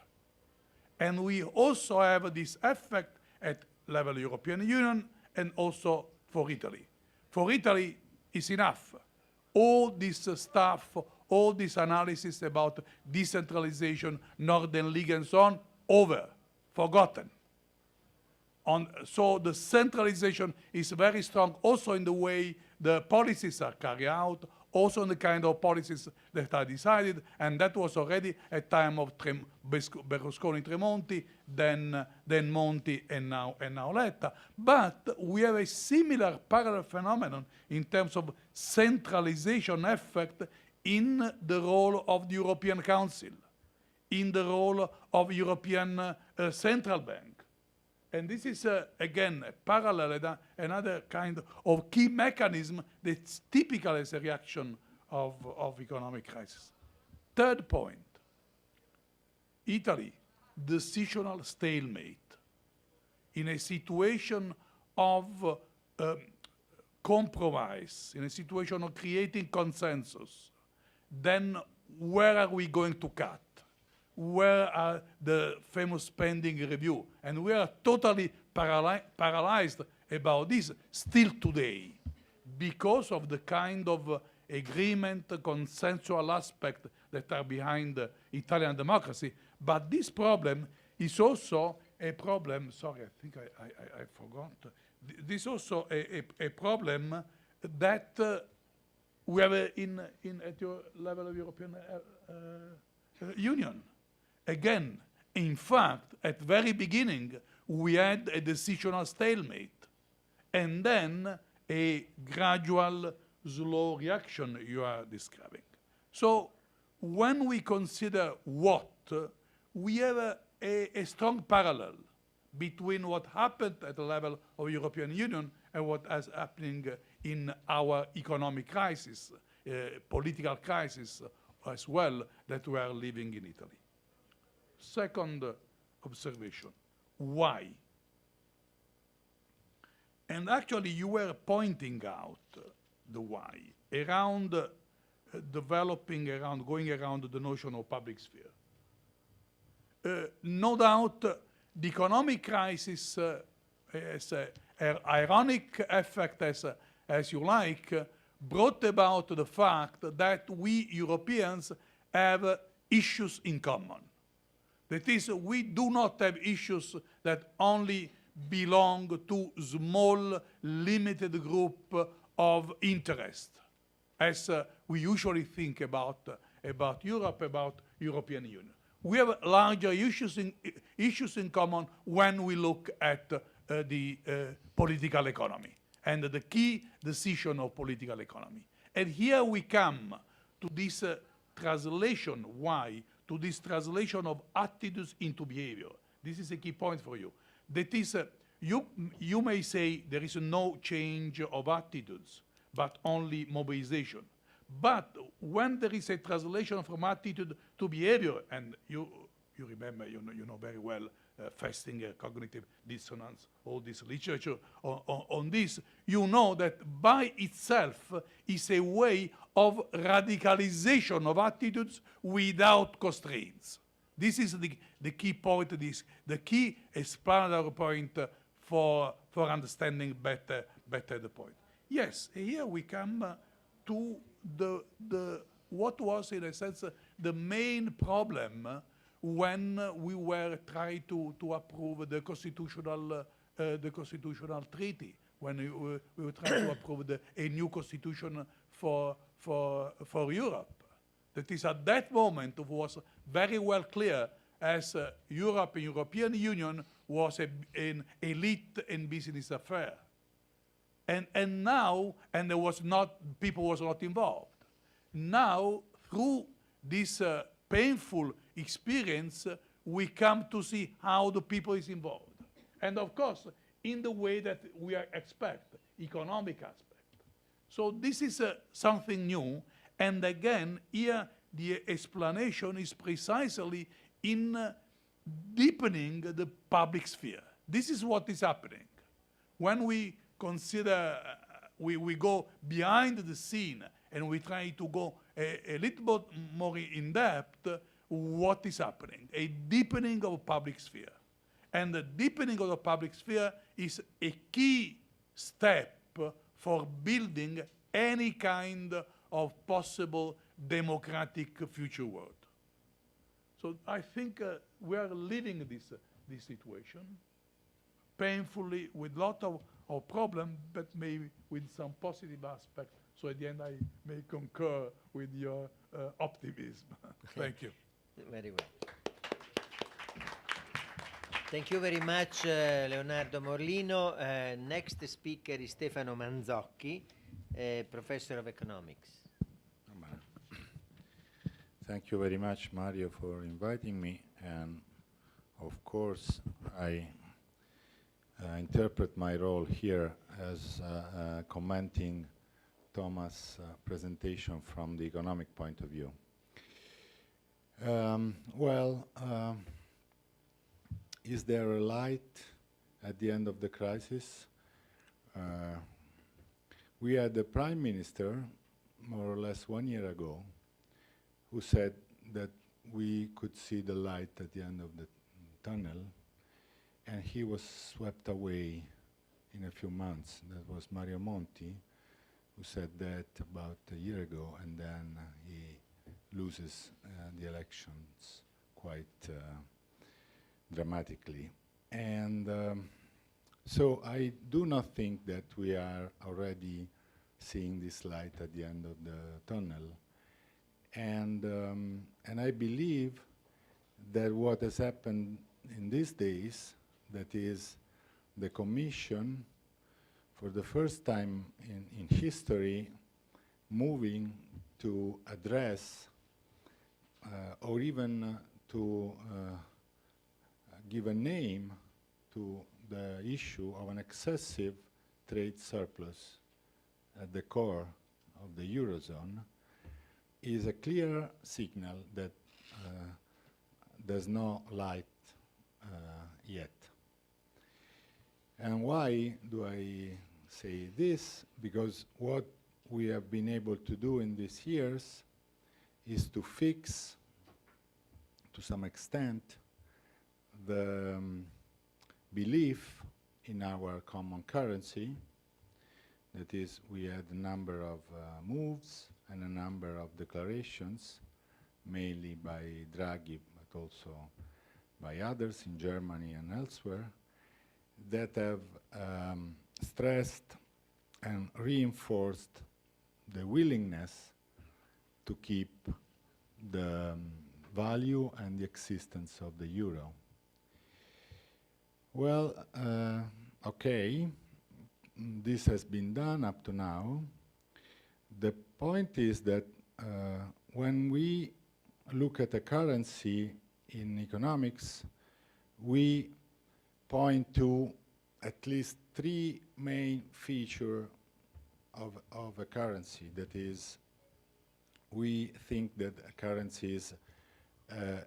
And we also have this effect at level European Union and also for Italy. For Italy, it's enough. All this stuff, all this analysis about decentralization, Northern League and so on, over, forgotten. So the centralization is very strong also in the way the policies are carried out, also in the kind of policies that are decided, and that was already at time of Berlusconi, Tremonti, then Monti, and now Letta. But we have a similar parallel phenomenon in terms of centralization effect in the role of the European Council, in the role of European Central Bank. And this is, again, a parallel, another kind of key mechanism that's typical as a reaction of economic crisis. Third point, Italy, decisional stalemate. In a situation of compromise, in a situation of creating consensus, then where are we going to cut? Where are the famous spending review? And we are totally paralyzed about this still today because of the kind of agreement, consensual aspect that are behind Italian democracy. But this problem is also a problem, sorry, I think I forgot. This is also a problem that we have at your level of European Union. Again, in fact, at the very beginning, we had a decisional stalemate, and then a gradual, slow reaction you are describing. So when we consider what, we have a strong parallel between what happened at the level of European Union and what is happening in our economic crisis, political crisis as well, that we are living in Italy. Second observation, why? And actually you were pointing out the why, around developing, around going around the notion of public sphere. No doubt the economic crisis as an ironic effect, as you like, brought about the fact that we Europeans have issues in common. That is, we do not have issues that only belong to small, limited group of interest, as we usually think about Europe, about European Union. We have larger issues in common when we look at the political economy and the key decision of political economy. And here we come to this translation, why? To this translation of attitudes into behavior. This is a key point for you. That is, you may say there is no change of attitudes, but only mobilization. But when there is a translation from attitude to behavior, and you remember, you know very well, Festinger, cognitive dissonance, all this literature on this, you know that by itself is a way of radicalization of attitudes without constraints. This is the key point, the key explanatory point for understanding better the point. Yes, here we come to the what was in a sense the main problem when we were trying to approve the constitutional treaty, when we were trying to approve a new constitution for Europe. That is, at that moment, it was very well clear as Europe and European Union was an elite and business affair. And now, and there was not, people was not involved. Now, through this painful experience, we come to see how the people is involved. And of course, in the way that we expect, economic aspect. So this is something new. And again, here the explanation is precisely in deepening the public sphere. This is what is happening. When we consider, we go behind the scene and we try to go a little bit more in depth, what is happening? A deepening of public sphere. And the deepening of the public sphere is a key step for building any kind of possible democratic future world. So I think we are living this situation painfully with a lot of problems, but maybe with some positive aspects. So at the end, I may concur with your optimism. Thank you. Very well. Thank you very much, Leonardo Morlino. Next speaker is Stefano Manzocchi, Professor of Economics. Thank you very much, Mario, for inviting me. And of course, I interpret my role here as commenting Thomas' presentation from the economic point of view. Is there a light at the end of the crisis? We had the Prime Minister, more or less 1 year ago, who said that we could see the light at the end of the tunnel, and he was swept away in a few months. That was Mario Monti, who said that about a year ago, and then he loses the elections quite dramatically. And so I do not think that we are already seeing this light at the end of the tunnel. And I believe that what has happened in these days, that is the Commission, for the first time in history, moving to address or even to give a name to the issue of an excessive trade surplus at the core of the Eurozone, is a clear signal that there's no light yet. And why do I say this? Because what we have been able to do in these years is to fix, to some extent, the belief in our common currency. That is, we had a number of moves and a number of declarations, mainly by Draghi, but also by others in Germany and elsewhere, that have stressed and reinforced the willingness to keep the value and the existence of the euro. Well, okay, this has been done up to now. The point is that when we look at a currency in economics, we point to at least three main features of a currency. That is, we think that a currency is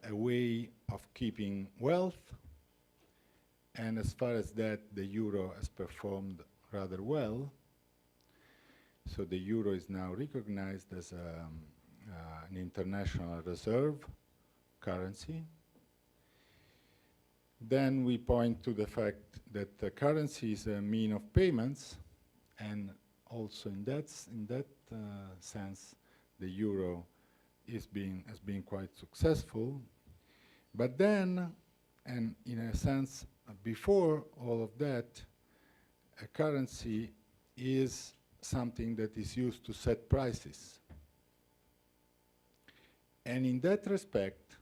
a way of keeping wealth, and as far as that, the euro has performed rather well. So the euro is now recognized as an international reserve currency. Then we point to the fact that the currency is a mean of payments, and also in that sense, the euro has been quite successful. But then, and in a sense, before all of that, a currency is something that is used to set prices. And in that respect,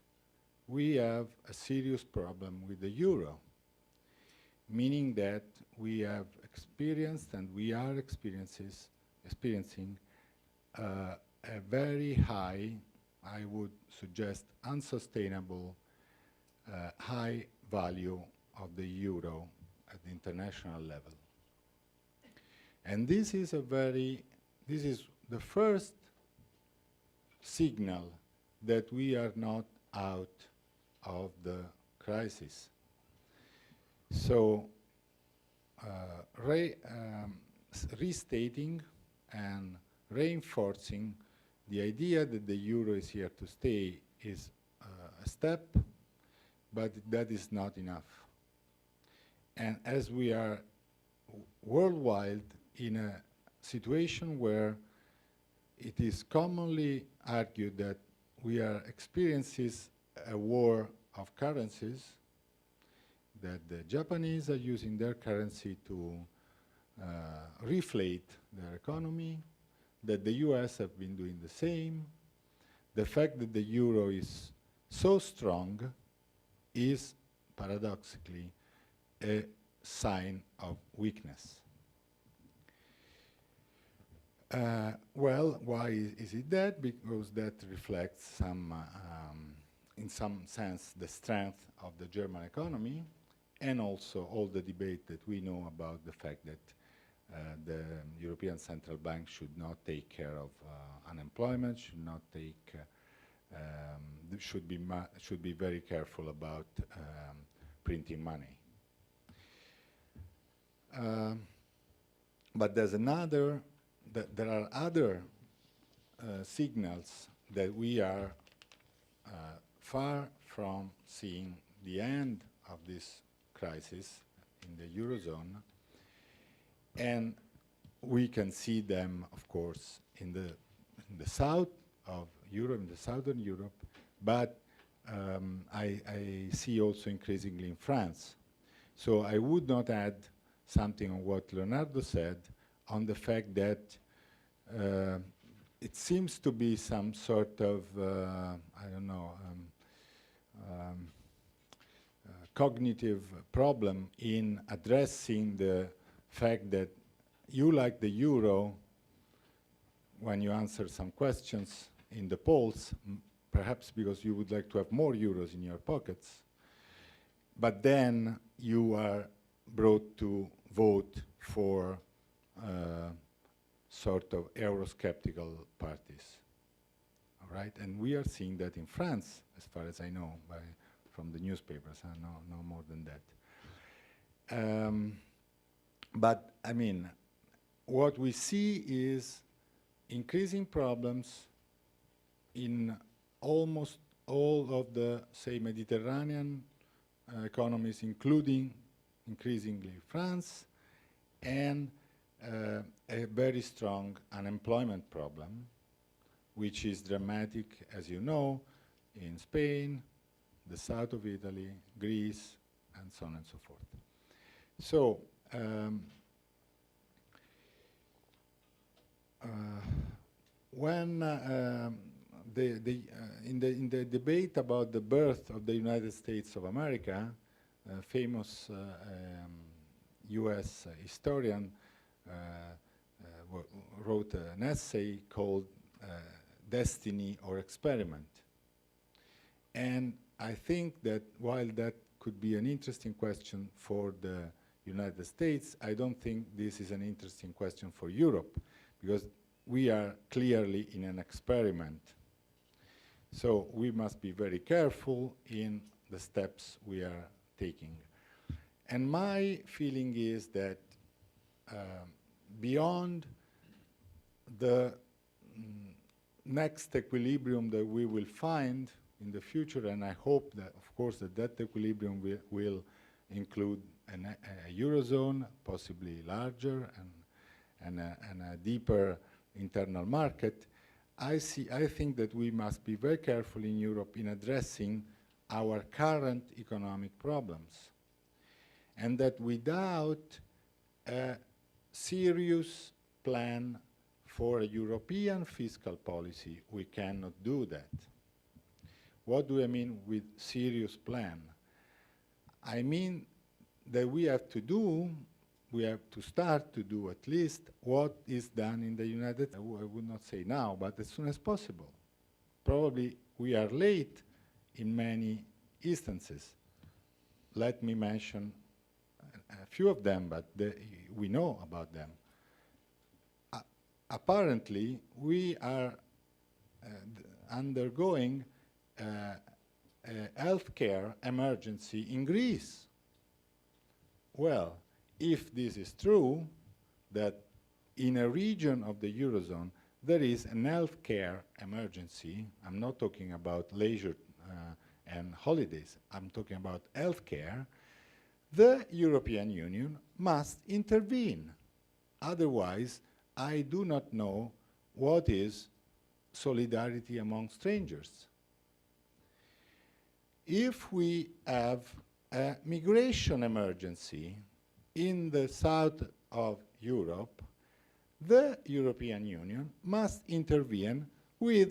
we have a serious problem with the euro, meaning that we have experienced and we are experiencing a very high, I would suggest unsustainable, high value of the euro at the international level. And this is the first signal that we are not out of the crisis. So restating and reinforcing the idea that the euro is here to stay is a step, but that is not enough. And as we are worldwide in a situation where it is commonly argued that we are experiencing a war of currencies, that the Japanese are using their currency to reflate their economy, that the US have been doing the same. The fact that the euro is so strong is paradoxically a sign of weakness. Well, why is it that? Because that reflects some, in some sense, the strength of the German economy, and also all the debate that we know about the fact that the European Central Bank should not take care of unemployment, should not take, should be very careful about printing money. But there's another. There are other signals that we are far from seeing the end of this crisis in the Eurozone, and we can see them, of course, in the south of Europe, in the southern Europe, but I see also increasingly in France. So I would not add something on what Leonardo said on the fact that it seems to be some sort of, I don't know, cognitive problem in addressing the fact that you like the euro when you answer some questions in the polls, perhaps because you would like to have more euros in your pockets, but then you are brought to vote for sort of Eurosceptical parties. All right, and we are seeing that in France, as far as I know, from the newspapers. I know no more than that. But I mean, what we see is increasing problems in almost all of the, say, Mediterranean economies, including increasingly France, and a very strong unemployment problem, which is dramatic, as you know, in Spain, the south of Italy, Greece, and so on and so forth. So, when in the debate about the birth of the United States of America, a famous U.S. historian wrote an essay called destiny or experiment. And I think that while that could be an interesting question for the United States, I don't think this is an interesting question for Europe, because we are clearly in an experiment. So we must be very careful in the steps we are taking. And my feeling is that beyond the next equilibrium that we will find in the future, and I hope that, of course, that equilibrium will include a Eurozone, possibly larger and a deeper internal market, I think that we must be very careful in Europe in addressing our current economic problems, and that without a serious plan for a European fiscal policy, we cannot do that. What do I mean with serious plan? I mean that we have to start to do at least what is done in the United States. I would not say now, but as soon as possible. Probably we are late in many instances. Let me mention a few of them, but we know about them. Apparently, we are undergoing a healthcare emergency in Greece. Well, if this is true, that in a region of the Eurozone there is an healthcare emergency, I'm not talking about leisure and holidays, I'm talking about healthcare, the European Union must intervene. Otherwise, I do not know what is solidarity among strangers. If we have a migration emergency in the south of Europe, the European Union must intervene with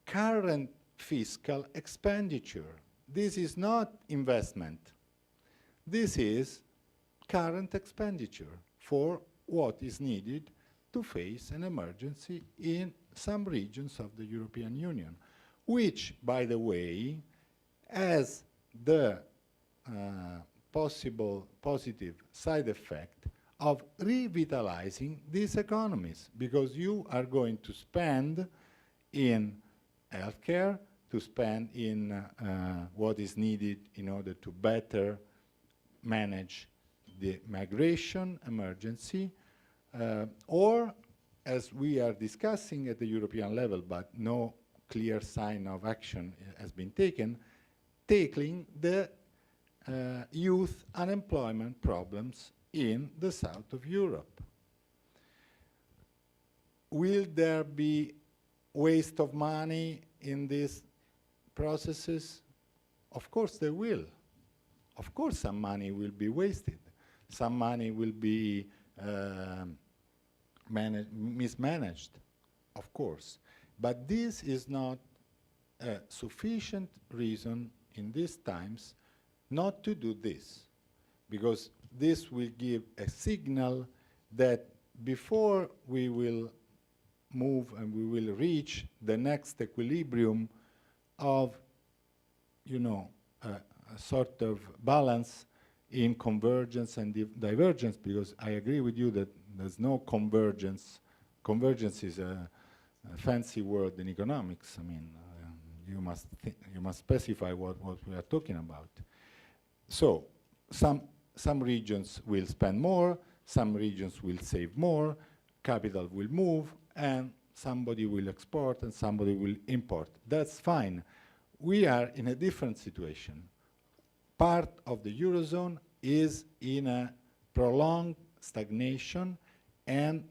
current fiscal expenditure. This is not investment. This is current expenditure for what is needed to face an emergency in some regions of the European Union, which, by the way, has the possible positive side effect of revitalizing these economies, because you are going to spend in healthcare, to spend in what is needed in order to better manage the migration emergency, or, as we are discussing at the European level, but no clear sign of action has been taken, tackling the youth unemployment problems in the south of Europe. Will there be waste of money in these processes? Of course there will. Of course some money will be wasted. Some money will be mismanaged, of course. But this is not a sufficient reason in these times not to do this, because this will give a signal that before we will move and we will reach the next equilibrium of, you know, a sort of balance in convergence and divergence, because I agree with you that there's no convergence. Convergence is a fancy word in economics. I mean, you must specify what we are talking about. So some regions will spend more, some regions will save more, capital will move, and somebody will export and somebody will import. That's fine. We are in a different situation. Part of the Eurozone is in a prolonged stagnation, and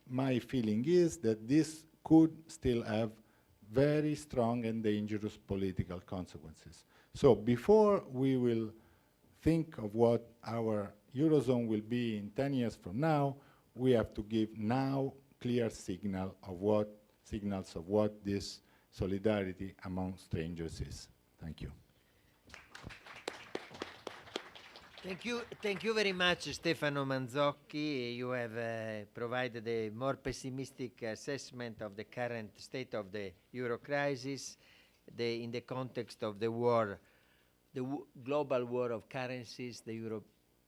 my feeling is that this could still have very strong and dangerous political consequences. So before we will think of what our Eurozone will be in 10 years from now, we have to give now clear signals of what this solidarity among strangers is. Thank you. Thank you very much, Stefano Manzocchi. You have provided a more pessimistic assessment of the current state of the euro crisis, in the context of the war, global war of currencies. The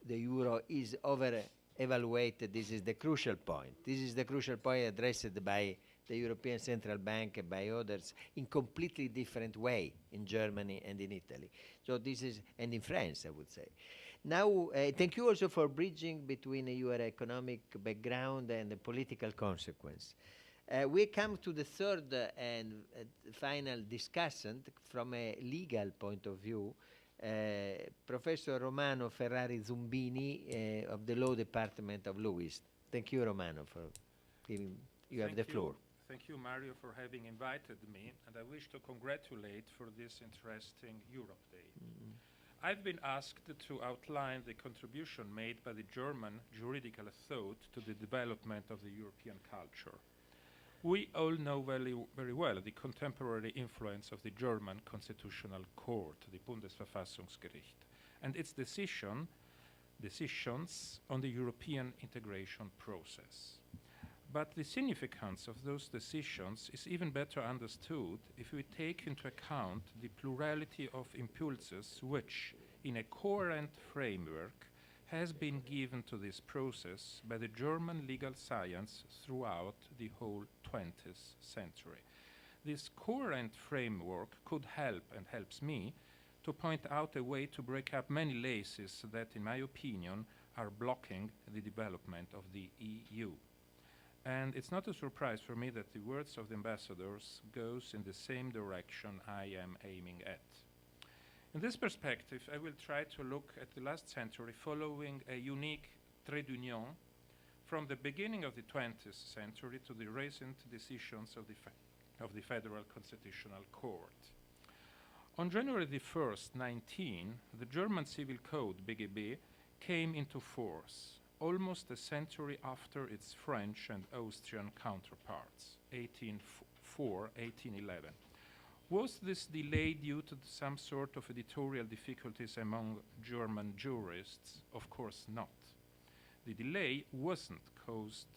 euro is over-evaluated. This is the crucial point. This is the crucial point addressed by the European Central Bank and by others in completely different way in Germany and in Italy. So this is, and in France, I would say. Now, thank you also for bridging between your economic background and the political consequence. We come to the third and final discussant from a legal point of view, Professor Romano Ferrari Zumbini of the Law Department of LUISS. Thank you, Romano, for giving, you have the floor. Thank you, Mario, for having invited me, and I wish to congratulate for this interesting Europe Day. I've been asked to outline the contribution made by the German juridical thought to the development of the European culture. We all know very well the contemporary influence of the German Constitutional Court, the Bundesverfassungsgericht, and its decisions on the European integration process. But the significance of those decisions is even better understood if we take into account the plurality of impulses which, in a coherent framework, has been given to this process by the German legal science throughout the whole 20th century. This coherent framework could help, and helps me, to point out a way to break up many laces that, in my opinion, are blocking the development of the EU. And it's not a surprise for me that the words of the ambassadors goes in the same direction I am aiming at. In this perspective, I will try to look at the last century following a unique trait d'union from the beginning of the 20th century to the recent decisions of the Federal Constitutional Court. On January the 1st, 19, the German Civil Code, BGB, came into force, almost a century after its French and Austrian counterparts, 1804, 1811. Was this delay due to some sort of editorial difficulties among German jurists? Of course not. The delay wasn't caused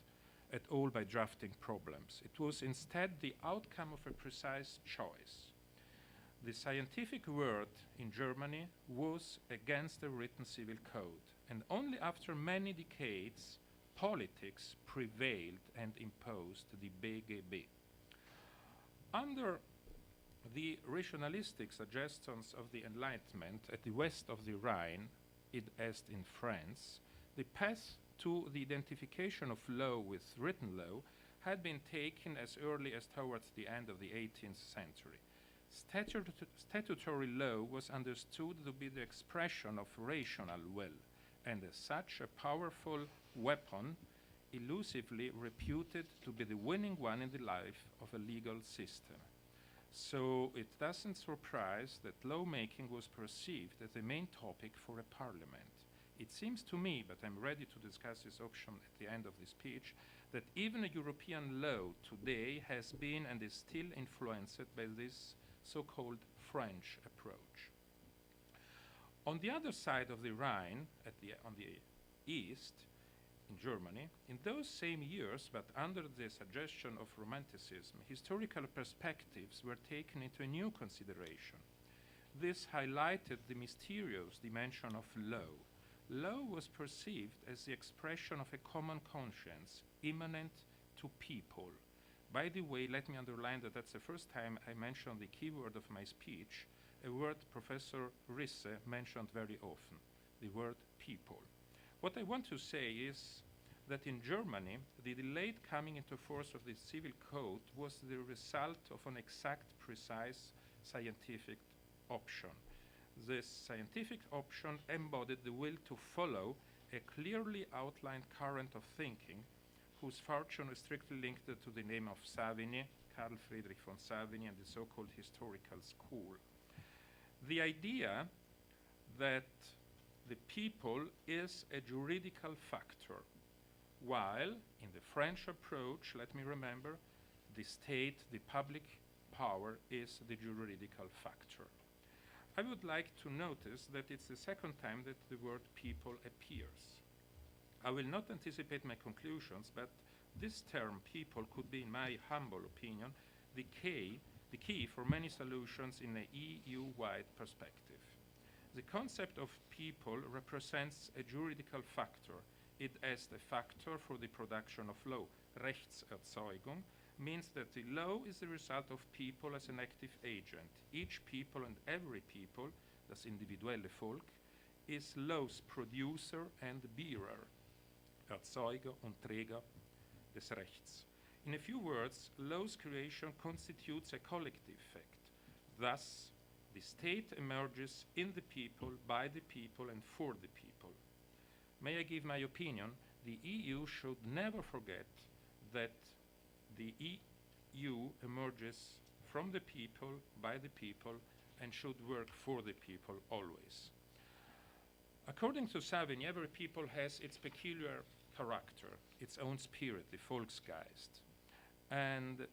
at all by drafting problems. It was instead the outcome of a precise choice. The scientific word in Germany was against the written civil code, and only after many decades, politics prevailed and imposed the BGB. Under the rationalistic suggestions of the Enlightenment at the west of the Rhine, as in France, the path to the identification of law with written law had been taken as early as towards the end of the 18th century. Statutory law was understood to be the expression of rational will, and as such a powerful weapon elusively reputed to be the winning one in the life of a legal system. So it doesn't surprise that lawmaking was perceived as the main topic for a parliament. It seems to me, but I'm ready to discuss this option at the end of the speech, that even a European law today has been and is still influenced by this so-called French approach. On the other side of the Rhine, on the east, in Germany, in those same years, but under the suggestion of Romanticism, historical perspectives were taken into a new consideration. This highlighted the mysterious dimension of law. Law was perceived as the expression of a common conscience immanent to people. By the way, let me underline that that's the first time I mentioned the keyword of my speech, a word Professor Risse mentioned very often, the word people. What I want to say is that in Germany, the delayed coming into force of the civil code was the result of an exact, precise scientific option. This scientific option embodied the will to follow a clearly outlined current of thinking whose fortune is strictly linked to the name of Savigny, Carl Friedrich von Savigny, and the so-called historical school. The idea that the people is a juridical factor, while in the French approach, let me remember, the state, the public power is the juridical factor. I would like to notice that it's the second time that the word people appears. I will not anticipate my conclusions, but this term people could be, in my humble opinion, the key for many solutions in an EU-wide perspective. The concept of people represents a juridical factor. It as the factor for the production of law. Rechtserzeugung means that the law is the result of people as an active agent. Each people and every people, das individuelle Volk, is law's producer and bearer, Erzeuger und Träger des Rechts. In a few words, law's creation constitutes a collective fact. Thus, the state emerges in the people, by the people, and for the people. May I give my opinion? The EU should never forget that the EU emerges from the people, by the people, and should work for the people always. According to Savigny, every people has its peculiar character, its own spirit, the Volksgeist. And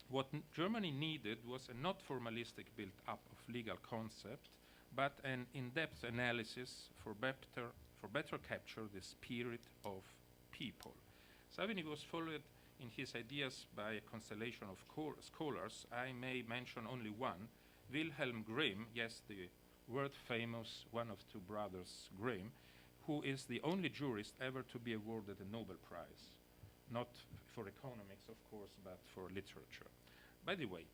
what Germany needed was a not formalistic build-up of legal concept, but an in-depth analysis for better capture the spirit of people. Savigny was followed in his ideas by a constellation of scholars. I may mention only one, Wilhelm Grimm, yes, the world-famous one of two brothers Grimm, who is the only jurist ever to be awarded a Nobel Prize. Not for economics, of course, but for literature. By the way,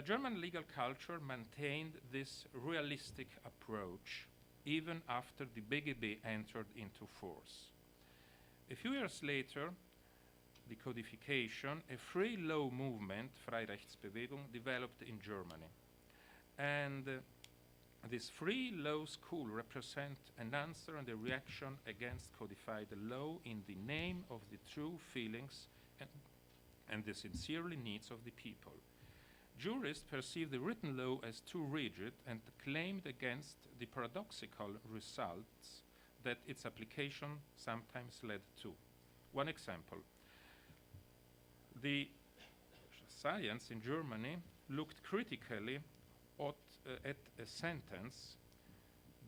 German legal culture maintained this realistic approach even after the BGB entered into force. A few years later, the codification, a free law movement, Freie Rechtsbewegung, developed in Germany. And this free law school represents an answer and a reaction against codified law in the name of the true feelings and the sincerely needs of the people. Jurists perceived the written law as too rigid and claimed against the paradoxical results that its application sometimes led to. One example. The science in Germany looked critically at a sentence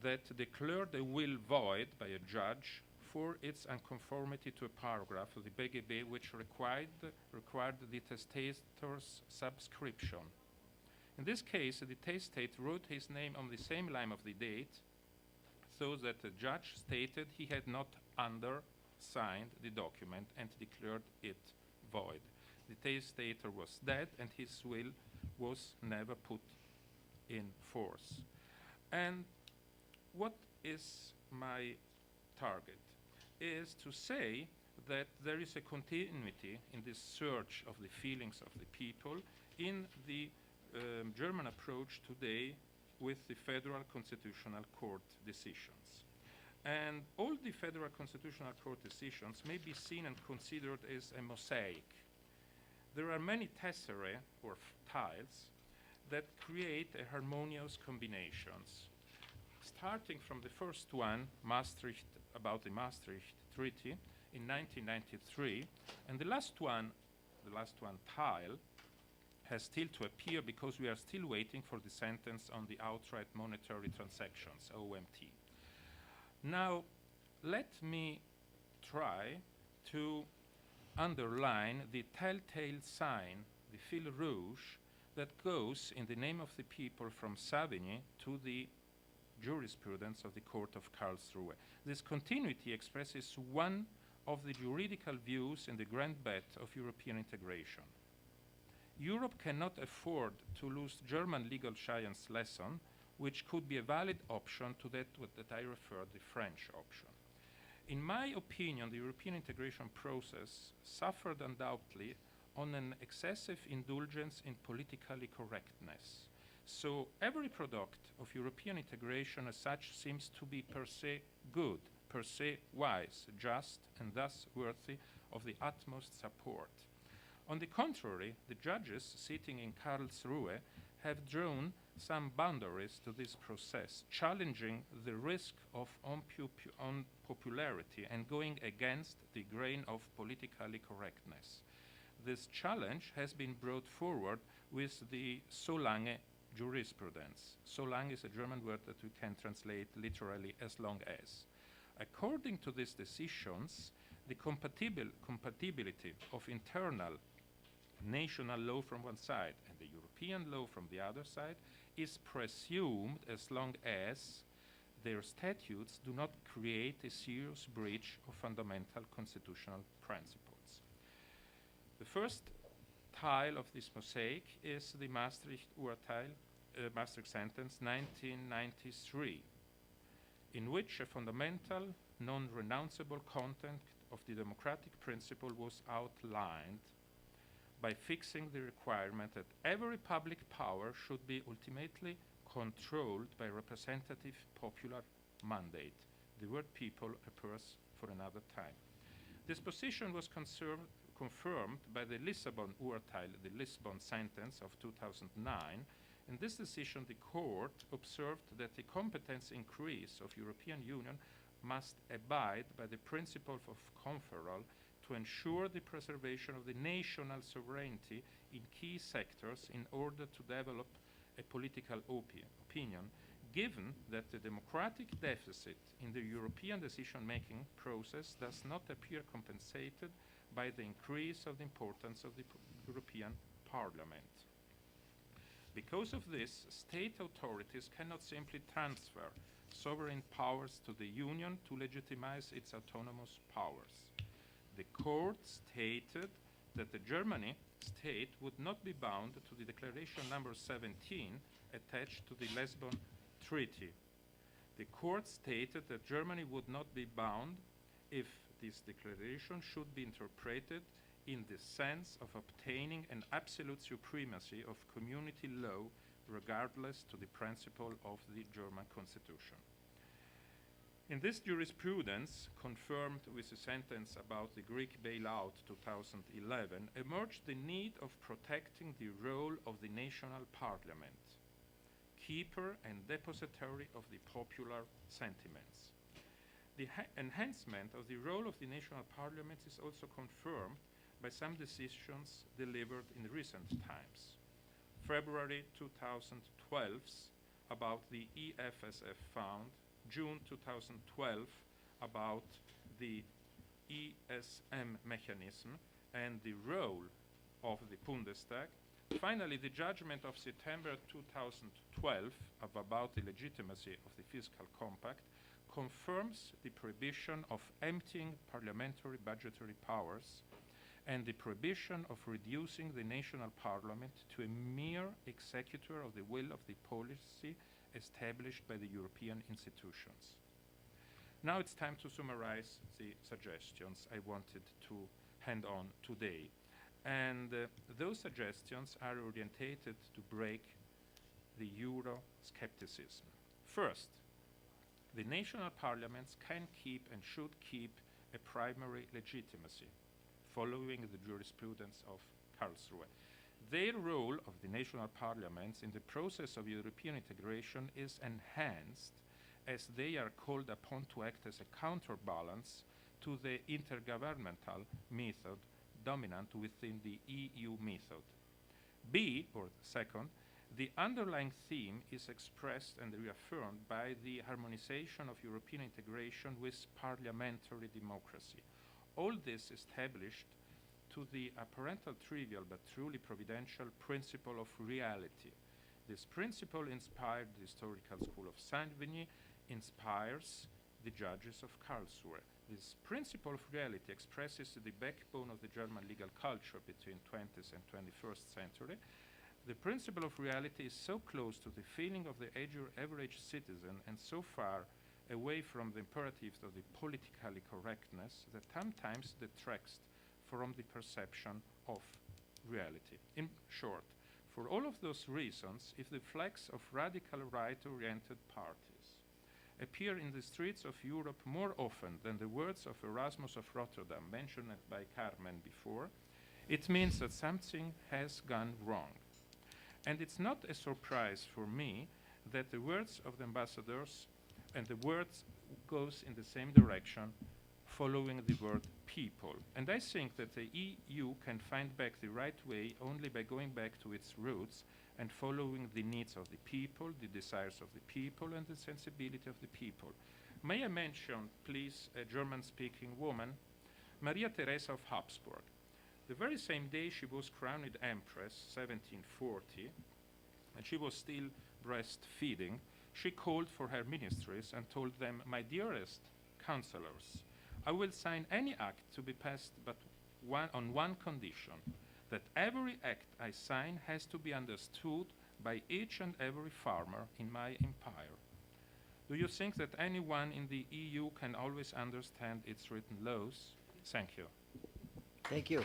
that declared a will void by a judge for its unconformity to a paragraph of the BGB which required the testator's subscription. In this case, the testate wrote his name on the same line of the date, so that the judge stated he had not undersigned the document and declared it void. The testator was dead and his will was never put in force. And what is my target? Is to say that there is a continuity in this search of the feelings of the people in the German approach today with the Federal Constitutional Court decisions. And all the Federal Constitutional Court decisions may be seen and considered as a mosaic. There are many tesserae, or tiles, that create a harmonious combinations. Starting from the first one, Maastricht, about the Maastricht Treaty in 1993, and the last one tile, has still to appear because we are still waiting for the sentence on the outright monetary transactions, OMT. Now, let me try to underline the telltale sign, the fil rouge, that goes in the name of the people from Savigny to the jurisprudence of the Court of Karlsruhe. This continuity expresses one of the juridical views in the grand bet of European integration. Europe cannot afford to lose German legal science lesson, which could be a valid option to that I referred, the French option. In my opinion, the European integration process suffered undoubtedly on an excessive indulgence in politically correctness. So every product of European integration as such seems to be per se good, per se wise, just, and thus worthy of the utmost support. On the contrary, the judges sitting in Karlsruhe have drawn some boundaries to this process, challenging the risk of unpopularity and going against the grain of politically correctness. This challenge has been brought forward with the so lange jurisprudence. So long is a German word that we can translate literally as long as. According to these decisions, the compatibility of internal national law from one side and the European law from the other side is presumed as long as their statutes do not create a serious breach of fundamental constitutional principles. The first tile of this mosaic is the Maastricht Urteil, Maastricht sentence 1993, in which a fundamental, non-renounceable content of the democratic principle was outlined by fixing the requirement that every public power should be ultimately controlled by representative popular mandate. The word people appears for another time. This position was confirmed by the Lisbon Urteil, the Lisbon sentence of 2009. In this decision, the court observed that the competence increase of European Union must abide by the principle of conferral to ensure the preservation of the national sovereignty in key sectors in order to develop a political opinion, given that the democratic deficit in the European decision-making process does not appear compensated by the increase of the importance of the European Parliament. Because of this, state authorities cannot simply transfer sovereign powers to the Union to legitimize its autonomous powers. The court stated that the Germany state would not be bound to the Declaration number 17 attached to the Lisbon Treaty. The court stated that Germany would not be bound if this declaration should be interpreted in the sense of obtaining an absolute supremacy of community law regardless to the principle of the German constitution. In this jurisprudence, confirmed with a sentence about the Greek bailout 2011, emerged the need of protecting the role of the national parliament, keeper and depository of the popular sentiments. The enhancement of the role of the national parliament is also confirmed by some decisions delivered in recent times. February 2012 about the EFSF fund, June 2012 about the ESM mechanism and the role of the Bundestag. Finally, the judgment of September 2012 about the legitimacy of the fiscal compact confirms the prohibition of emptying parliamentary budgetary powers and the prohibition of reducing the national parliament to a mere executor of the will of the policy established by the European institutions. Now it's time to summarize the suggestions I wanted to hand on today. And those suggestions are orientated to break the Euro-skepticism. First, the national parliaments can keep and should keep a primary legitimacy, following the jurisprudence of Karlsruhe. Their role of the national parliaments in the process of European integration is enhanced as they are called upon to act as a counterbalance to the intergovernmental method dominant within the EU method. B, or second, the underlying theme is expressed and reaffirmed by the harmonization of European integration with parliamentary democracy. All this established to the apparently trivial but truly providential principle of reality. This principle inspired the historical school of Zumbini, inspires the judges of Karlsruhe. This principle of reality expresses the backbone of the German legal culture between 20th and 21st century. The principle of reality is so close to the feeling of the average citizen and so far away from the imperatives of the politically correctness that sometimes detracts from the perception of reality. In short, for all of those reasons, if the flags of radical right-oriented parties appear in the streets of Europe more often than the words of Erasmus of Rotterdam mentioned by Carmen before, it means that something has gone wrong. And it's not a surprise for me that the words of the ambassadors and the words goes in the same direction, following the word people. And I think that the EU can find back the right way only by going back to its roots and following the needs of the people, the desires of the people, and the sensibility of the people. May I mention, please, a German-speaking woman, Maria Theresa of Habsburg. The very same day she was crowned Empress, 1740, and she was still breastfeeding, she called for her ministries and told them, "My dearest counselors, I will sign any act to be passed but on one condition, that every act I sign has to be understood by each and every farmer in my empire." Do you think that anyone in the EU can always understand its written laws? Thank you. Thank you.